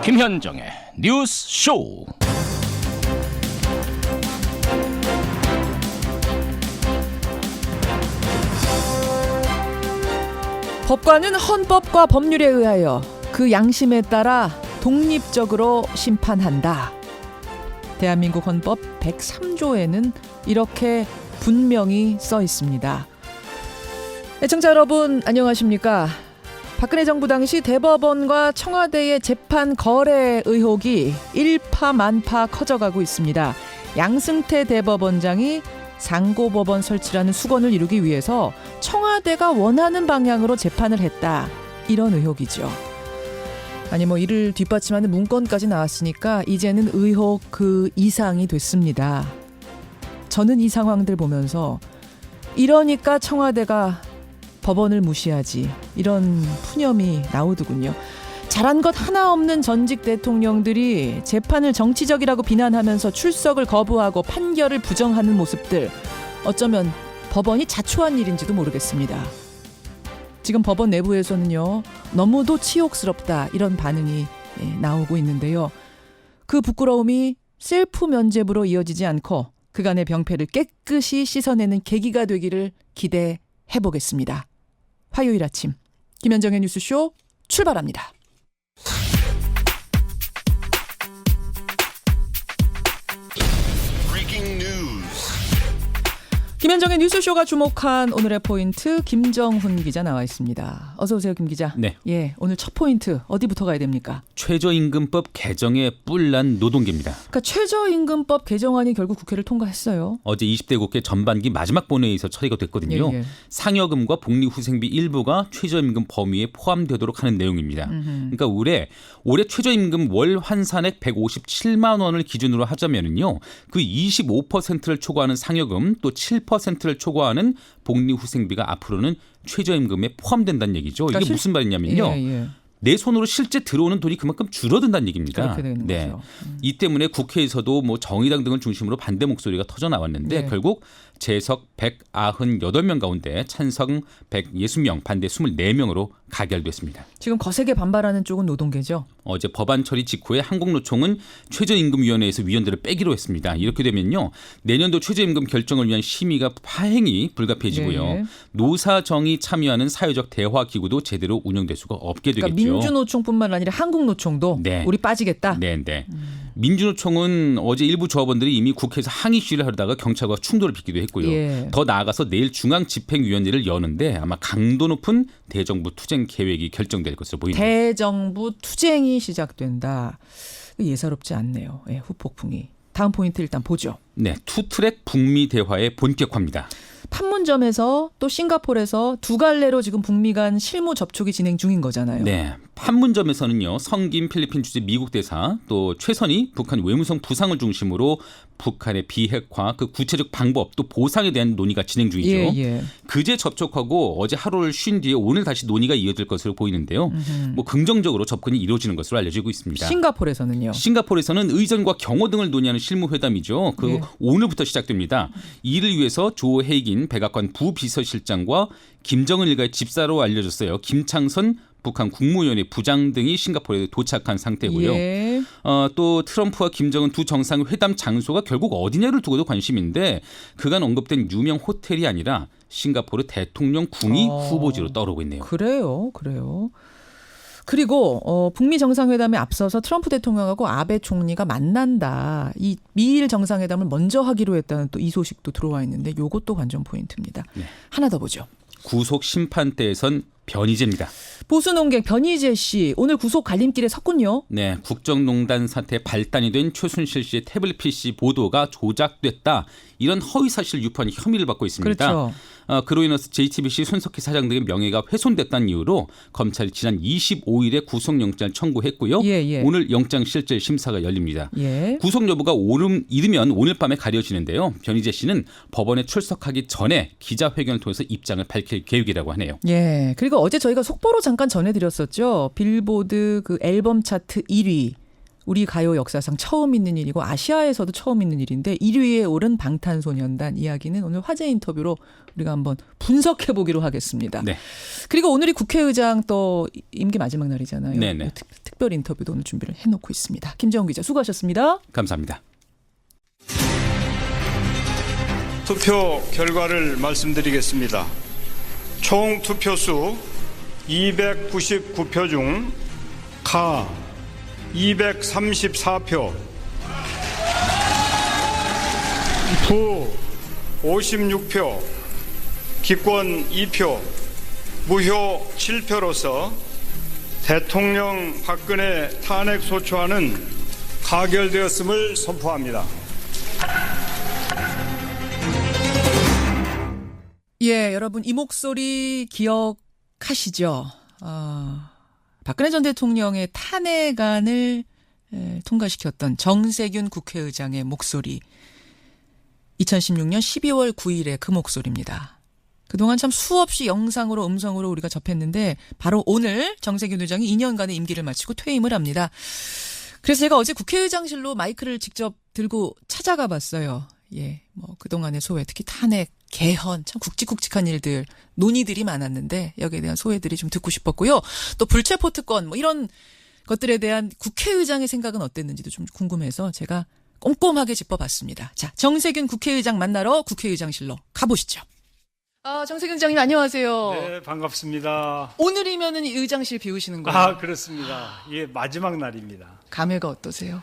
김현정의 뉴스 쇼. 법관은 헌법과 법률에 의하여 그 양심에 따라 독립적으로 심판한다. 대한민국 헌법 103조에는 이렇게 분명히 써 있습니다. 애청자 여러분 안녕하십니까? 박근혜 정부 당시 대법원과 청와대의 재판 거래 의혹이 일파만파 커져가고 있습니다. 양승태 대법원장이 상고법원 설치라는 수건을 이루기 위해서 청와대가 원하는 방향으로 재판을 했다. 이런 의혹이죠. 아니 이를 뒷받침하는 문건까지 나왔으니까 이제는 의혹 그 이상이 됐습니다. 저는 이 상황들 보면서 이러니까 청와대가 법원을 무시하지, 이런 푸념이 나오더군요. 잘한 것 하나 없는 전직 대통령들이 재판을 정치적이라고 비난하면서 출석을 거부하고 판결을 부정하는 모습들, 어쩌면 법원이 자초한 일인지도 모르겠습니다. 지금 법원 내부에서는요, 너무도 치욕스럽다 이런 반응이 나오고 있는데요. 그 부끄러움이 셀프 면죄부로 이어지지 않고 그간의 병폐를 깨끗이 씻어내는 계기가 되기를 기대해보겠습니다. 화요일 아침 김현정의 뉴스쇼 출발합니다. 김현정의 뉴스쇼가 주목한 오늘의 포인트, 김정훈 기자 나와 있습니다. 어서 오세요, 김 기자. 네. 예, 오늘 첫 포인트 어디부터 가야 됩니까? 최저임금법 개정에 뿔난 노동계입니다. 그러니까 최저임금법 개정안이 결국 국회를 통과했어요. 어제 20대 국회 전반기 마지막 본회의에서 처리가 됐거든요. 예. 상여금과 복리후생비 일부가 최저임금 범위에 포함되도록 하는 내용입니다. 그러니까 올해 최저임금 월 환산액 157만 원을 기준으로 하자면요, 그 25%를 초과하는 상여금, 또 7%를 초과하는 복리후생비가 앞으로는 최저임금에 포함된다는 얘기죠. 이게 그러니까 무슨 말이냐면요. 내 손으로 실제 들어오는 돈이 그만큼 줄어든다는 얘기입니다. 그렇게 되는 거죠. 이 때문에 국회에서도 정의당 등을 중심으로 반대 목소리가 터져 나왔는데, 네. 결국 재석 198명 가운데 찬성 160명, 반대 24명으로 가결됐습니다. 지금 거세게 반발하는 쪽은 노동계죠. 어제 법안 처리 직후에 한국노총은 최저임금위원회에서 위원들을 빼기로 했습니다. 이렇게 되면요, 내년도 최저임금 결정을 위한 심의가 파행이 불가피해지고요. 네. 노사정이 참여하는 사회적 대화기구도 제대로 운영될 수가 없게 되겠죠. 그러니까 민주노총뿐만 아니라 한국노총도 네. 우리 빠지겠다. 네. 민주노총은 어제 일부 조합원들이 이미 국회에서 항의 시위를 하다가 경찰과 충돌을 빚기도 했고요. 예. 더 나아가서 내일 중앙집행위원회를 여는데 아마 강도 높은 대정부 투쟁 계획이 결정될 것으로 보입니다. 대정부 투쟁이 시작된다. 예사롭지 않네요. 예, 후폭풍이. 다음 포인트 일단 보죠. 네, 투트랙 북미 대화의 본격화입니다. 판문점에서 또 싱가포르에서 두 갈래로 지금 북미 간 실무 접촉이 진행 중인 거잖아요. 네, 판문점에서는요, 성김 필리핀 주재 미국 대사, 또 최선희 북한 외무성 부상을 중심으로 북한의 비핵화, 그 구체적 방법, 또 보상에 대한 논의가 진행 중이죠. 예. 그제 접촉하고 어제 하루를 쉰 뒤에 오늘 다시 논의가 이어질 것으로 보이는데요. 긍정적으로 접근이 이루어지는 것으로 알려지고 있습니다. 싱가포르에서는요. 싱가포르에서는 의전과 경호 등을 논의하는 실무회담이죠. 예. 오늘부터 시작됩니다. 이를 위해서 조 헤이긴 백악관 부비서실장과 김정은 일가의 집사로 알려졌어요. 김창선 북한 국무위원회 부장 등이 싱가포르에 도착한 상태고요. 예. 또 트럼프와 김정은 두 정상의 회담 장소가 결국 어디냐를 두고도 관심인데, 그간 언급된 유명 호텔이 아니라 싱가포르 대통령 궁이 후보지로 떠오르고 있네요. 그래요. 그리고 북미 정상회담에 앞서서 트럼프 대통령하고 아베 총리가 만난다. 이 미일 정상회담을 먼저 하기로 했다는 또 이 소식도 들어와 있는데, 요것도 관전 포인트입니다. 네. 하나 더 보죠. 구속 심판대에선 변희재입니다. 보수 농객 변희재 씨 오늘 구속 갈림길에 섰군요. 네, 국정농단 사태 발단이 된 최순실 씨의 태블릿 PC 보도가 조작됐다, 이런 허위사실 유포한 혐의를 받고 있습니다. 그렇죠. 그로 인해서 JTBC 손석희 사장 등의 명예가 훼손됐다는 이유로 검찰이 지난 25일에 구속영장을 청구했고요. 예. 오늘 영장실질 심사가 열립니다. 예. 구속 여부가 이르면 오늘 밤에 가려지는데요. 변희재 씨는 법원에 출석하기 전에 기자회견을 통해서 입장을 밝힐 계획이라고 하네요. 예. 그리고 어제 저희가 속보로 잠깐 전해드렸었죠. 빌보드 그 앨범 차트 1위 우리 가요 역사상 처음 있는 일이고 아시아에서도 처음 있는 일인데 1위에 오른 방탄소년단 이야기는 오늘 화제 인터뷰로 우리가 한번 분석해 보기로 하겠습니다. 네. 그리고 오늘이 국회의장 또 임기 마지막 날이잖아요. 네네. 특별 인터뷰도 오늘 준비를 해놓고 있습니다. 김재원 기자 수고하셨습니다. 감사합니다. 투표 결과를 말씀드리겠습니다. 총 투표수 299표 중 가 234표, 부 56표, 기권 2표, 무효 7표로서 대통령 박근혜 탄핵 소추안은 가결되었음을 선포합니다. 예, 여러분 이 목소리 기억하시죠? 박근혜 전 대통령의 탄핵안을 통과시켰던 정세균 국회의장의 목소리. 2016년 12월 9일에 그 목소리입니다. 그동안 참 수없이 영상으로 음성으로 우리가 접했는데 바로 오늘 정세균 의장이 2년간의 임기를 마치고 퇴임을 합니다. 그래서 제가 어제 국회의장실로 마이크를 직접 들고 찾아가 봤어요. 예, 뭐 그동안의 소회, 특히 탄핵, 개헌, 참 굵직굵직한 일들, 논의들이 많았는데 여기에 대한 소회들이 좀 듣고 싶었고요. 또 불체포 특권 뭐 이런 것들에 대한 국회의장의 생각은 어땠는지도 좀 궁금해서 제가 꼼꼼하게 짚어봤습니다. 자, 정세균 국회의장 만나러 국회의장실로 가보시죠. 정세균 의장님 안녕하세요. 네, 반갑습니다. 오늘이면은 의장실 비우시는 거예요? 그렇습니다. 예, 마지막 날입니다. 감회가 어떠세요?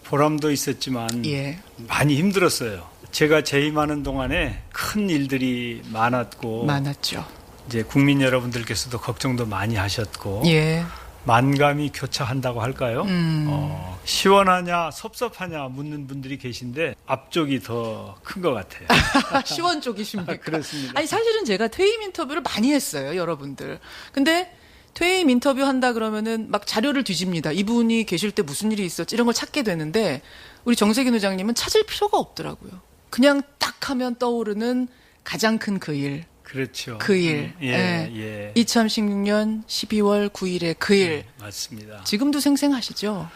보람도 있었지만 예. 많이 힘들었어요. 제가 재임하는 동안에 큰 일들이 많았죠. 이제 국민 여러분들께서도 걱정도 많이 하셨고 예. 만감이 교차한다고 할까요? 시원하냐 섭섭하냐 묻는 분들이 계신데 앞쪽이 더 큰 것 같아요. 시원 쪽이십니까? 그렇습니다. 아니 사실은 제가 퇴임 인터뷰를 많이 했어요, 여러분들. 근데 퇴임 인터뷰 한다 그러면은 막 자료를 뒤집니다. 이분이 계실 때 무슨 일이 있었지 이런 걸 찾게 되는데 우리 정세균 의장님은 찾을 필요가 없더라고요. 그냥 딱 하면 떠오르는 가장 큰 그 일. 그렇죠. 그 일. 예. 2016년 12월 9일의 그 일. 맞습니다. 지금도 생생하시죠?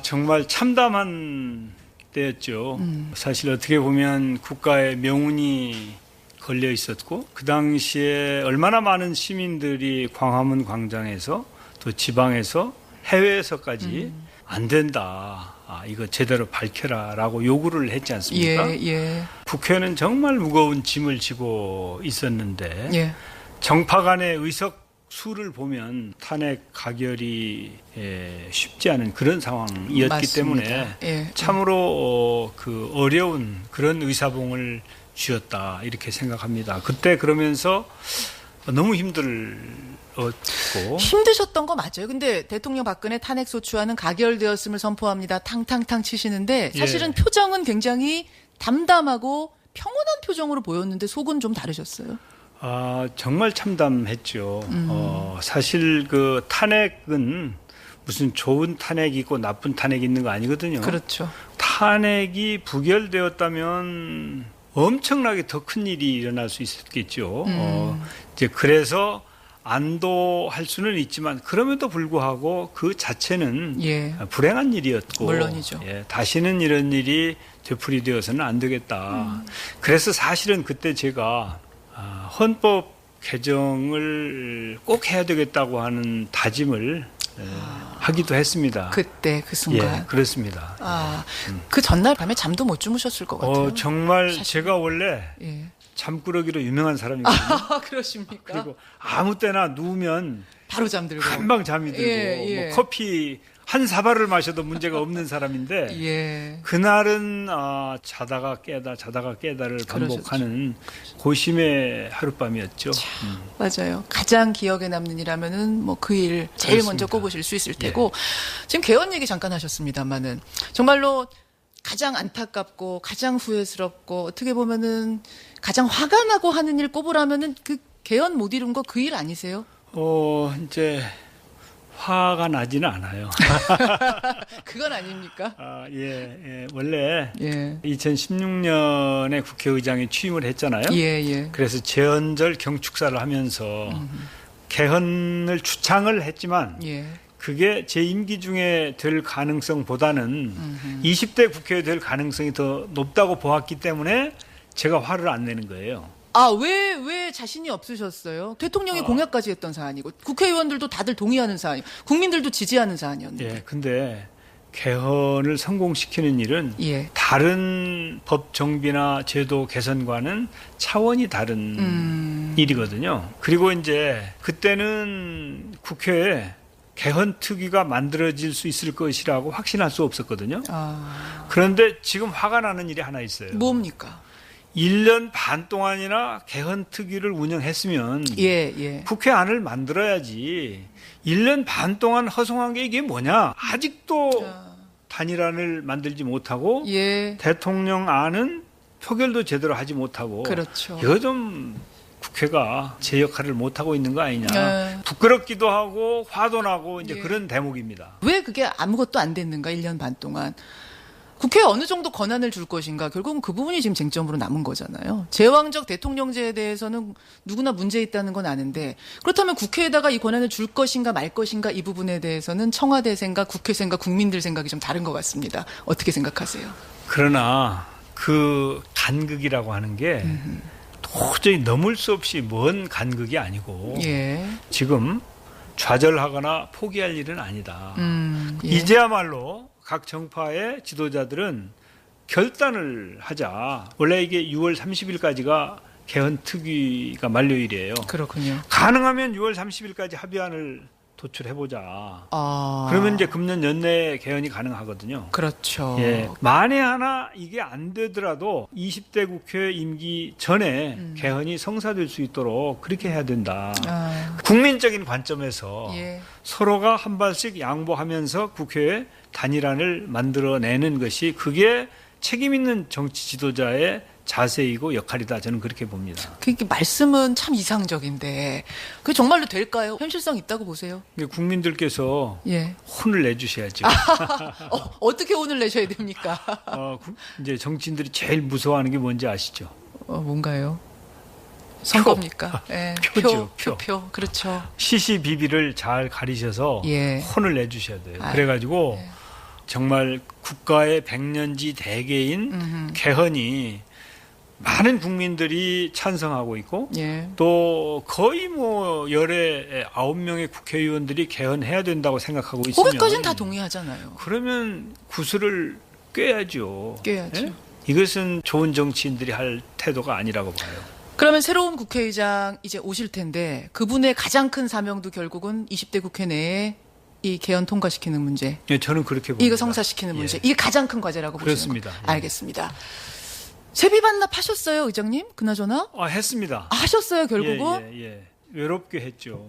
정말 참담한 때였죠. 사실 어떻게 보면 국가의 명운이 걸려 있었고 그 당시에 얼마나 많은 시민들이 광화문 광장에서 또 지방에서 해외에서까지 안 된다. 이거 제대로 밝혀라라고 요구를 했지 않습니까? 예. 국회는 정말 무거운 짐을 지고 있었는데 예. 정파 간의 의석수를 보면 탄핵 가결이 쉽지 않은 그런 상황이었기 맞습니다. 때문에 예. 참으로 그 어려운 그런 의사봉을 쥐었다 이렇게 생각합니다. 그때 그러면서 너무 힘드셨던 거 맞아요. 근데 대통령 박근혜 탄핵 소추안은 가결되었음을 선포합니다. 탕탕탕 치시는데 사실은 예. 표정은 굉장히 담담하고 평온한 표정으로 보였는데 속은 좀 다르셨어요? 정말 참담했죠. 사실 그 탄핵은 무슨 좋은 탄핵이 있고 나쁜 탄핵이 있는 거 아니거든요. 그렇죠. 탄핵이 부결되었다면 엄청나게 더 큰 일이 일어날 수 있었겠죠. 이제 그래서 안도할 수는 있지만 그럼에도 불구하고 그 자체는 예. 불행한 일이었고 물론이죠. 다시는 이런 일이 되풀이되어서는 안 되겠다. 그래서 사실은 그때 제가 헌법 개정을 꼭 해야 되겠다고 하는 다짐을 하기도 했습니다. 그때 그 순간. 예, 그렇습니다. 그 전날 밤에 잠도 못 주무셨을 것 같아요. 정말 사실. 제가 원래 예. 잠꾸러기로 유명한 사람이거든요. 그러십니까? 그리고 아무 때나 누우면 바로 잠들고. 금방 잠이 들고 예. 뭐 커피 한 사발을 마셔도 문제가 없는 사람인데 예. 그날은 자다가 깨다를 반복하는 고심의 하룻밤이었죠. 맞아요. 가장 기억에 남는 일하면은 뭐 그 일 제일 그렇습니다. 먼저 꼽으실 수 있을 테고 지금 개헌 얘기 잠깐 하셨습니다만은 정말로 가장 안타깝고 가장 후회스럽고 어떻게 보면은 가장 화가 나고 하는 일 꼽으라면은 그 개헌 못 이룬 거 그 일 아니세요? 이제 화가 나지는 않아요. 그건 아닙니까? 원래 예. 2016년에 국회의장에 취임을 했잖아요. 예. 그래서 제헌절 경축사를 하면서 개헌을 주창을 했지만 예. 그게 제 임기 중에 될 가능성보다는 20대 국회에 될 가능성이 더 높다고 보았기 때문에 제가 화를 안 내는 거예요. 아, 왜 자신이 없으셨어요? 대통령이 공약까지 했던 사안이고, 국회의원들도 다들 동의하는 사안이고, 국민들도 지지하는 사안이었는데. 예, 근데 개헌을 성공시키는 일은 예. 다른 법 정비나 제도 개선과는 차원이 다른 일이거든요. 그리고 이제 그때는 국회에 개헌 특위가 만들어질 수 있을 것이라고 확신할 수 없었거든요. 아, 그런데 지금 화가 나는 일이 하나 있어요. 뭡니까? 1년 반 동안이나 개헌 특위를 운영했으면 예. 국회 안을 만들어야지. 1년 반 동안 허송한 게 이게 뭐냐? 아직도 단일안을 만들지 못하고 예. 대통령 안은 표결도 제대로 하지 못하고 그렇죠. 이거 좀 국회가 제 역할을 못하고 있는 거 아니냐. 네. 부끄럽기도 하고 화도 나고 이제 예. 그런 대목입니다. 왜 그게 아무것도 안 됐는가, 1년 반 동안. 국회에 어느 정도 권한을 줄 것인가, 결국은 그 부분이 지금 쟁점으로 남은 거잖아요. 제왕적 대통령제에 대해서는 누구나 문제 있다는 건 아는데, 그렇다면 국회에다가 이 권한을 줄 것인가 말 것인가 이 부분에 대해서는 청와대 생각, 국회 생각, 국민들 생각이 좀 다른 것 같습니다. 어떻게 생각하세요? 그러나 그 간극이라고 하는 게 도저히 넘을 수 없이 먼 간극이 아니고 예. 지금 좌절하거나 포기할 일은 아니다. 예. 이제야말로 각 정파의 지도자들은 결단을 하자. 원래 이게 6월 30일까지가 개헌 특위가 만료일이에요. 그렇군요. 가능하면 6월 30일까지 합의안을 도출해보자. 아. 그러면 이제 금년 연내에 개헌이 가능하거든요. 그렇죠. 예. 만에 하나 이게 안 되더라도 20대 국회 임기 전에 개헌이 성사될 수 있도록 그렇게 해야 된다. 아. 국민적인 관점에서 예. 서로가 한 발씩 양보하면서 국회에 단일안을 만들어내는 것이 그게 책임 있는 정치 지도자의 자세이고 역할이다. 저는 그렇게 봅니다. 그게 말씀은 참 이상적인데 그게 정말로 될까요? 현실성 있다고 보세요? 국민들께서 예. 혼을 내주셔야죠. 어떻게 혼을 내셔야 됩니까? 이제 정치인들이 제일 무서워하는 게 뭔지 아시죠? 뭔가요? 선거입니까? 예. 표죠, 표. 그렇죠. 시시비비를 잘 가리셔서 예. 혼을 내주셔야 돼요. 그래가지고 정말 국가의 백년지 대계인 개헌이 많은 국민들이 찬성하고 있고 예. 또 거의 뭐 열에 9명의 국회의원들이 개헌해야 된다고 생각하고 있으면 거기까지는 다 동의하잖아요. 그러면 구슬을 꿰야죠. 꿰야죠. 예? 이것은 좋은 정치인들이 할 태도가 아니라고 봐요. 그러면 새로운 국회의장 이제 오실 텐데 그분의 가장 큰 사명도 결국은 20대 국회 내에 이 개헌 통과시키는 문제. 예, 저는 그렇게 봅니다. 이거 성사시키는 문제. 예. 이게 가장 큰 과제라고 보시는 그렇습니다. 거예요. 예. 알겠습니다. 세비 반납하셨어요, 의장님? 그나저나? 했습니다. 하셨어요, 결국은? 예. 외롭게 했죠.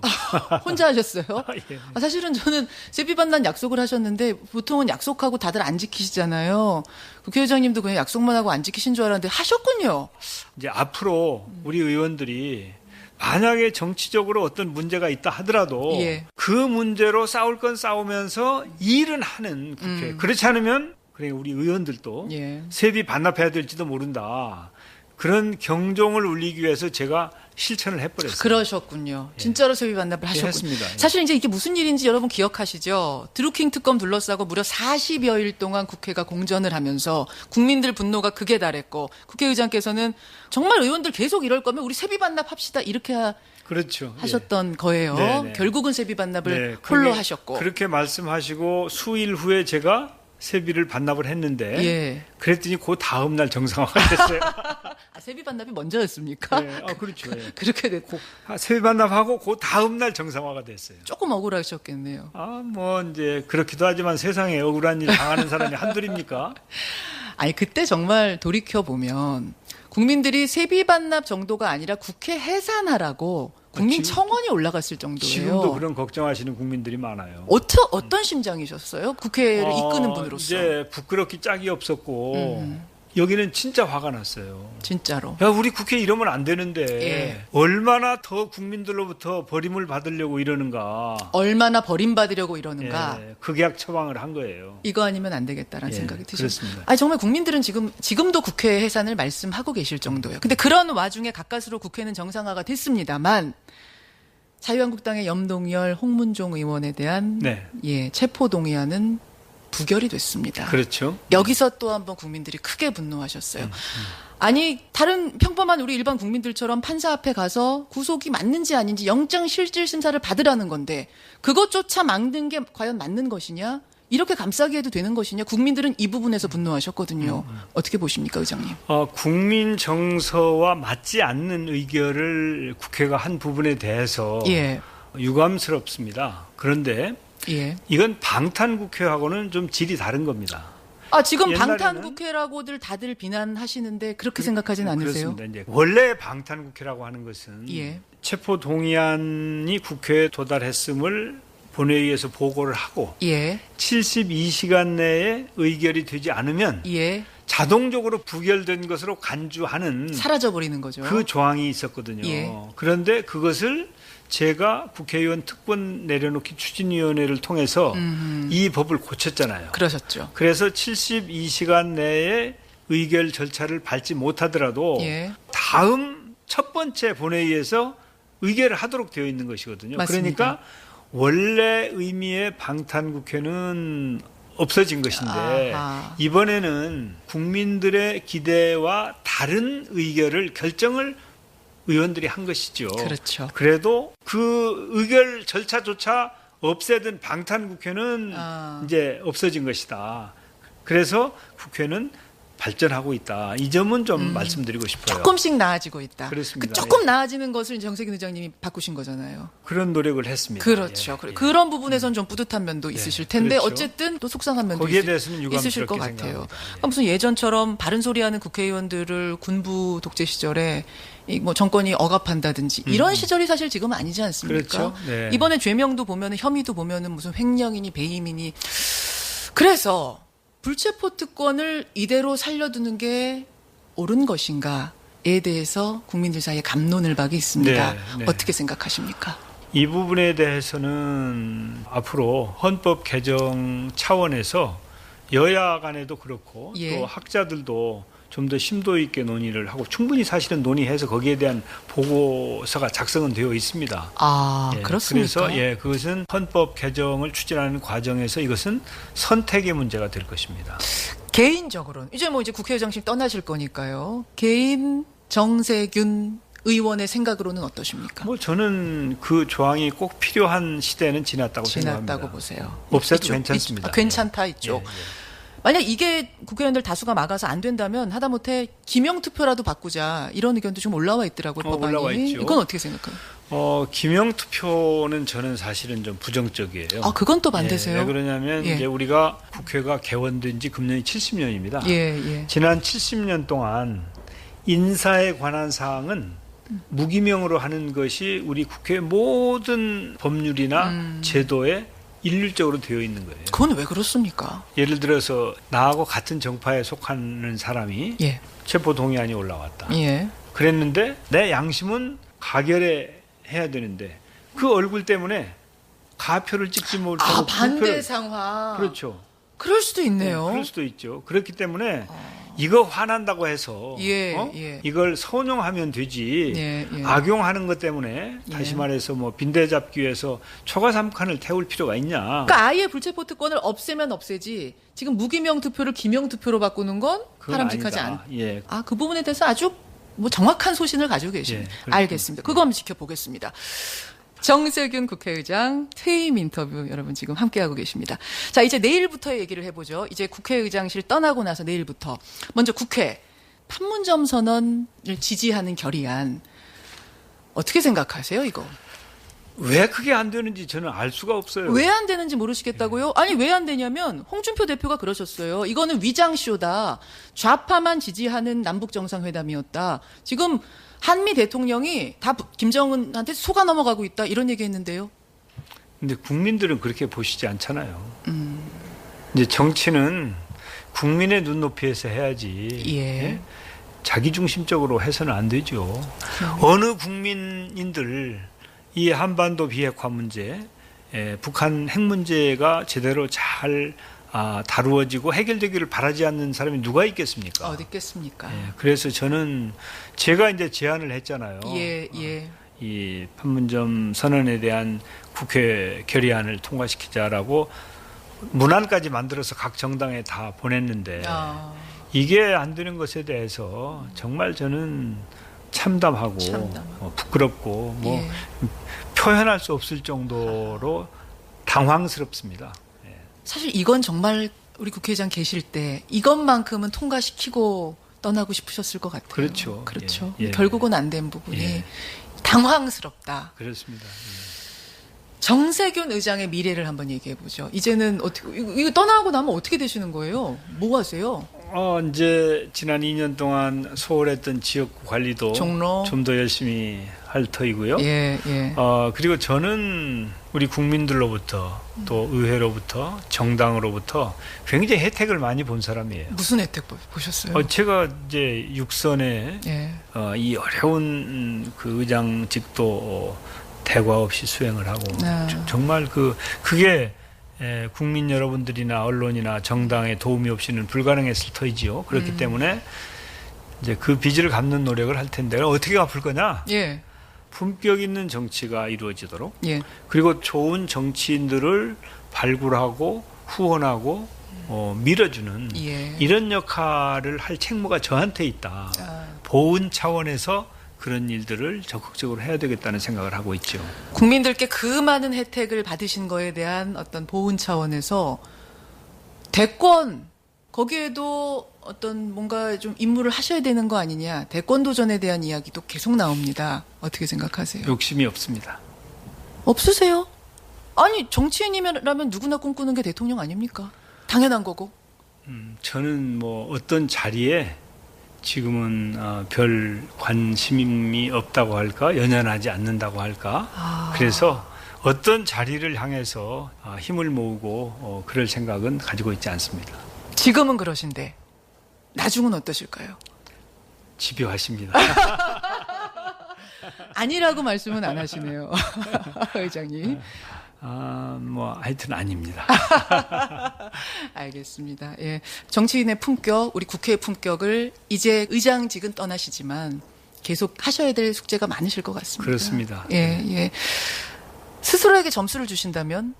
혼자 하셨어요? 예. 사실은 저는 세비 반납 약속을 하셨는데 보통은 약속하고 다들 안 지키시잖아요. 국회의장님도 그냥 약속만 하고 안 지키신 줄 알았는데 하셨군요. 이제 앞으로 우리 의원들이 만약에 정치적으로 어떤 문제가 있다 하더라도 예. 그 문제로 싸울 건 싸우면서 일은 하는 국회. 그렇지 않으면 그래 우리 의원들도 예. 세비 반납해야 될지도 모른다. 그런 경종을 울리기 위해서 제가 실천을 해버렸어요. 그러셨군요. 진짜로 세비 반납을 하셨군요. 했습니다. 예. 사실 이제 이게 무슨 일인지 여러분 기억하시죠? 드루킹 특검 둘러싸고 무려 40여일 동안 국회가 공전을 하면서 국민들 분노가 극에 달했고 국회의장께서는 정말 의원들 계속 이럴 거면 우리 세비 반납합시다 이렇게 그렇죠. 하셨던 거예요. 네네. 결국은 세비 반납을 네, 홀로 그게 하셨고. 그렇게 말씀하시고 수일 후에 제가 세비를 반납을 했는데 예. 그랬더니 그 다음 날 정상화가 됐어요. 세비 반납이 먼저였습니까? 네, 그렇죠. 예. 그렇게 됐고 세비 반납하고 그 다음 날 정상화가 됐어요. 조금 억울하셨겠네요. 뭐 이제 그렇기도 하지만 세상에 억울한 일 당하는 사람이 한둘입니까? 아니 그때 정말 돌이켜 보면 국민들이 세비 반납 정도가 아니라 국회 해산하라고 국민청원이 올라갔을 정도예요. 지금도 그런 걱정하시는 국민들이 많아요. 어떤 심정이셨어요? 국회를 이끄는 분으로서. 이제 부끄럽기 짝이 없었고 여기는 진짜 화가 났어요. 진짜로. 야, 우리 국회 이러면 안 되는데 예. 얼마나 더 국민들로부터 버림을 받으려고 이러는가. 얼마나 버림받으려고 이러는가. 예, 극약 처방을 한 거예요. 이거 아니면 안 되겠다라는 예, 생각이 드셨어요. 그렇습니다. 아니 정말 국민들은 지금도 국회 해산을 말씀하고 계실 정도예요. 근데 그런 와중에 가까스로 국회는 정상화가 됐습니다만 자유한국당의 염동열, 홍문종 의원에 대한 네. 체포 동의안은 부결이 됐습니다. 그렇죠. 여기서 또 한번 국민들이 크게 분노하셨어요. 아니 다른 평범한 우리 일반 국민들처럼 판사 앞에 가서 구속이 맞는지 아닌지 영장 실질 심사를 받으라는 건데 그것조차 막는 게 과연 맞는 것이냐? 이렇게 감싸게 해도 되는 것이냐? 국민들은 이 부분에서 분노하셨거든요. 어떻게 보십니까, 의장님? 국민 정서와 맞지 않는 의결을 국회가 한 부분에 대해서 유감스럽습니다. 그런데 이건 방탄국회하고는 좀 질이 다른 겁니다. 지금 방탄국회라고들 다들 비난하시는데 그렇게 생각하진 않으세요? 그렇습니다. 이제 원래 방탄국회라고 하는 것은 체포 동의안이 국회에 도달했음을 본회의에서 보고를 하고 72시간 내에 의결이 되지 않으면 자동적으로 부결된 것으로 간주하는 사라져버리는 거죠. 그 조항이 있었거든요. 그런데 그것을 제가 국회의원 특권 내려놓기 추진위원회를 통해서 이 법을 고쳤잖아요. 그러셨죠. 그래서 72시간 내에 의결 절차를 밟지 못하더라도 다음 첫 번째 본회의에서 의결을 하도록 되어 있는 것이거든요. 맞습니다. 그러니까 원래 의미의 방탄국회는 없어진 것인데 이번에는 국민들의 기대와 다른 의결을 결정을 의원들이 한 것이죠. 그렇죠. 그래도 그 의결 절차조차 없애던 방탄국회는 이제 없어진 것이다. 그래서 국회는 발전하고 있다. 이 점은 좀 말씀드리고 싶어요. 조금씩 나아지고 있다. 그렇습니다. 그 조금 나아지는 것을 정세균 의장님이 바꾸신 거잖아요. 그런 노력을 했습니다. 그렇죠. 그런 부분에선 좀 뿌듯한 면도 있으실 텐데 그렇죠. 어쨌든 또 속상한 면도 거기에 대해서는 있으실 것 유감스럽게 같아요. 생각합니다. 무슨 예전처럼 바른 소리하는 국회의원들을 군부 독재 시절에 뭐 정권이 억압한다든지 이런 시절이 사실 지금 아니지 않습니까? 그렇죠. 네. 이번에 죄명도 보면은 혐의도 보면은 무슨 횡령이니 배임이니 그래서 불체포 특권을 이대로 살려두는 게 옳은 것인가에 대해서 국민들 사이에 감론을 박이 있습니다. 어떻게 생각하십니까? 이 부분에 대해서는 앞으로 헌법 개정 차원에서 여야 간에도 그렇고 또 학자들도 좀 더 심도 있게 논의를 하고 충분히 사실은 논의해서 거기에 대한 보고서가 작성은 되어 있습니다. 그렇습니까? 그래서 그것은 헌법 개정을 추진하는 과정에서 이것은 선택의 문제가 될 것입니다. 개인적으로는 이제 국회의장실 떠나실 거니까요. 개인 정세균 의원의 생각으로는 어떠십니까? 저는 그 조항이 꼭 필요한 시대는 지났다고 생각합니다. 보세요. 없애도 괜찮습니다. 괜찮다 있죠. 만약 이게 국회의원들 다수가 막아서 안 된다면 하다못해 기명투표라도 바꾸자 이런 의견도 좀 올라와 있더라고요. 법안이. 올라와 있죠. 이건 어떻게 생각해요? 기명투표는 저는 사실은 좀 부정적이에요. 그건 또 반대세요? 왜 그러냐면 이제 우리가 국회가 개원된 지 금년이 70년입니다. 지난 70년 동안 인사에 관한 사항은 무기명으로 하는 것이 우리 국회 모든 법률이나 제도에 일률적으로 되어 있는 거예요. 그건 왜 그렇습니까? 예를 들어서 나하고 같은 정파에 속하는 사람이 체포 동의안이 올라왔다. 그랬는데 내 양심은 가결해야 되는데 그 얼굴 때문에 가표를 찍지 못하고 반대 상황. 그렇죠. 그럴 수도 있네요. 그럴 수도 있죠. 그렇기 때문에 이거 화난다고 해서 이걸 선용하면 되지 악용하는 것 때문에 다시 말해서 빈대 잡기 위해서 초가삼칸을 태울 필요가 있냐. 그러니까 아예 불체포 특권을 없애면 없애지 지금 무기명 투표를 기명 투표로 바꾸는 건 바람직하지 않다. 그 부분에 대해서 아주 정확한 소신을 가지고 계십니다. 알겠습니다. 그거 한번 지켜보겠습니다. 정세균 국회의장 퇴임 인터뷰 여러분 지금 함께하고 계십니다. 자, 이제 내일부터 얘기를 해보죠. 이제 국회의장실 떠나고 나서 내일부터 먼저 국회 판문점 선언을 지지하는 결의안 어떻게 생각하세요, 이거? 왜 그게 안 되는지 저는 알 수가 없어요. 왜 안 되는지 모르시겠다고요? 아니 왜 안 되냐면 홍준표 대표가 그러셨어요. 이거는 위장쇼다. 좌파만 지지하는 남북정상회담이었다. 지금 한미 대통령이 다 김정은한테 속아 넘어가고 있다 이런 얘기했는데요. 근데 국민들은 그렇게 보시지 않잖아요. 이제 정치는 국민의 눈높이에서 해야지. 자기중심적으로 해서는 안 되죠. 어느 국민인들 이 한반도 비핵화 문제, 북한 핵 문제가 제대로 잘 다루어지고 해결되기를 바라지 않는 사람이 누가 있겠습니까? 어디 있겠습니까? 그래서 저는 제가 이제 제안을 했잖아요. 이 판문점 선언에 대한 국회 결의안을 통과시키자라고 문안까지 만들어서 각 정당에 다 보냈는데 이게 안 되는 것에 대해서 정말 저는 참담하고 부끄럽고 뭐 예. 표현할 수 없을 정도로 당황스럽습니다. 예. 사실 이건 정말 우리 국회의장 계실 때 이것만큼은 통과시키고 떠나고 싶으셨을 것 같아요. 그렇죠. 그렇죠. 예. 예. 결국은 안 된 부분이 예. 당황스럽다. 그렇습니다. 예. 정세균 의장의 미래를 한번 얘기해 보죠. 이제는 어떻게 이거 떠나고 나면 어떻게 되시는 거예요? 뭐 하세요? 이제 지난 2년 동안 소홀했던 지역 관리도 종로. 좀 더 열심히 할 터이고요. 예, 예. 그리고 저는 우리 국민들로부터 또 의회로부터 정당으로부터 굉장히 혜택을 많이 본 사람이에요. 무슨 혜택 보셨어요? 제가 이제 육선에 예. 이 어려운 그 의장직도 대과 없이 수행을 하고 정말 그게 국민 여러분들이나 언론이나 정당의 도움이 없이는 불가능했을 터이지요. 그렇기 때문에 이제 그 빚을 갚는 노력을 할 텐데 어떻게 갚을 거냐? 예. 품격 있는 정치가 이루어지도록 예. 그리고 좋은 정치인들을 발굴하고 후원하고 밀어주는 예. 이런 역할을 할 책무가 저한테 있다. 보훈 차원에서 그런 일들을 적극적으로 해야 되겠다는 생각을 하고 있죠. 국민들께 그 많은 혜택을 받으신 거에 대한 어떤 보훈 차원에서 대권 거기에도 어떤 뭔가 좀 임무를 하셔야 되는 거 아니냐. 대권 도전에 대한 이야기도 계속 나옵니다. 어떻게 생각하세요? 욕심이 없습니다. 없으세요? 아니 정치인이라면 누구나 꿈꾸는 게 대통령 아닙니까? 당연한 거고. 저는 뭐 어떤 자리에 지금은 별 관심이 없다고 할까, 연연하지 않는다고 할까. 그래서 어떤 자리를 향해서 힘을 모으고 그럴 생각은 가지고 있지 않습니다. 지금은 그러신데 나중은 어떠실까요? 집요하십니다. 아니라고 말씀은 안 하시네요. 의장님. 뭐 하여튼 아닙니다. 알겠습니다. 예. 정치인의 품격, 우리 국회의 품격을 이제 의장직은 떠나시지만 계속 하셔야 될 숙제가 많으실 것 같습니다. 그렇습니다. 예, 예. 스스로에게 점수를 주신다면?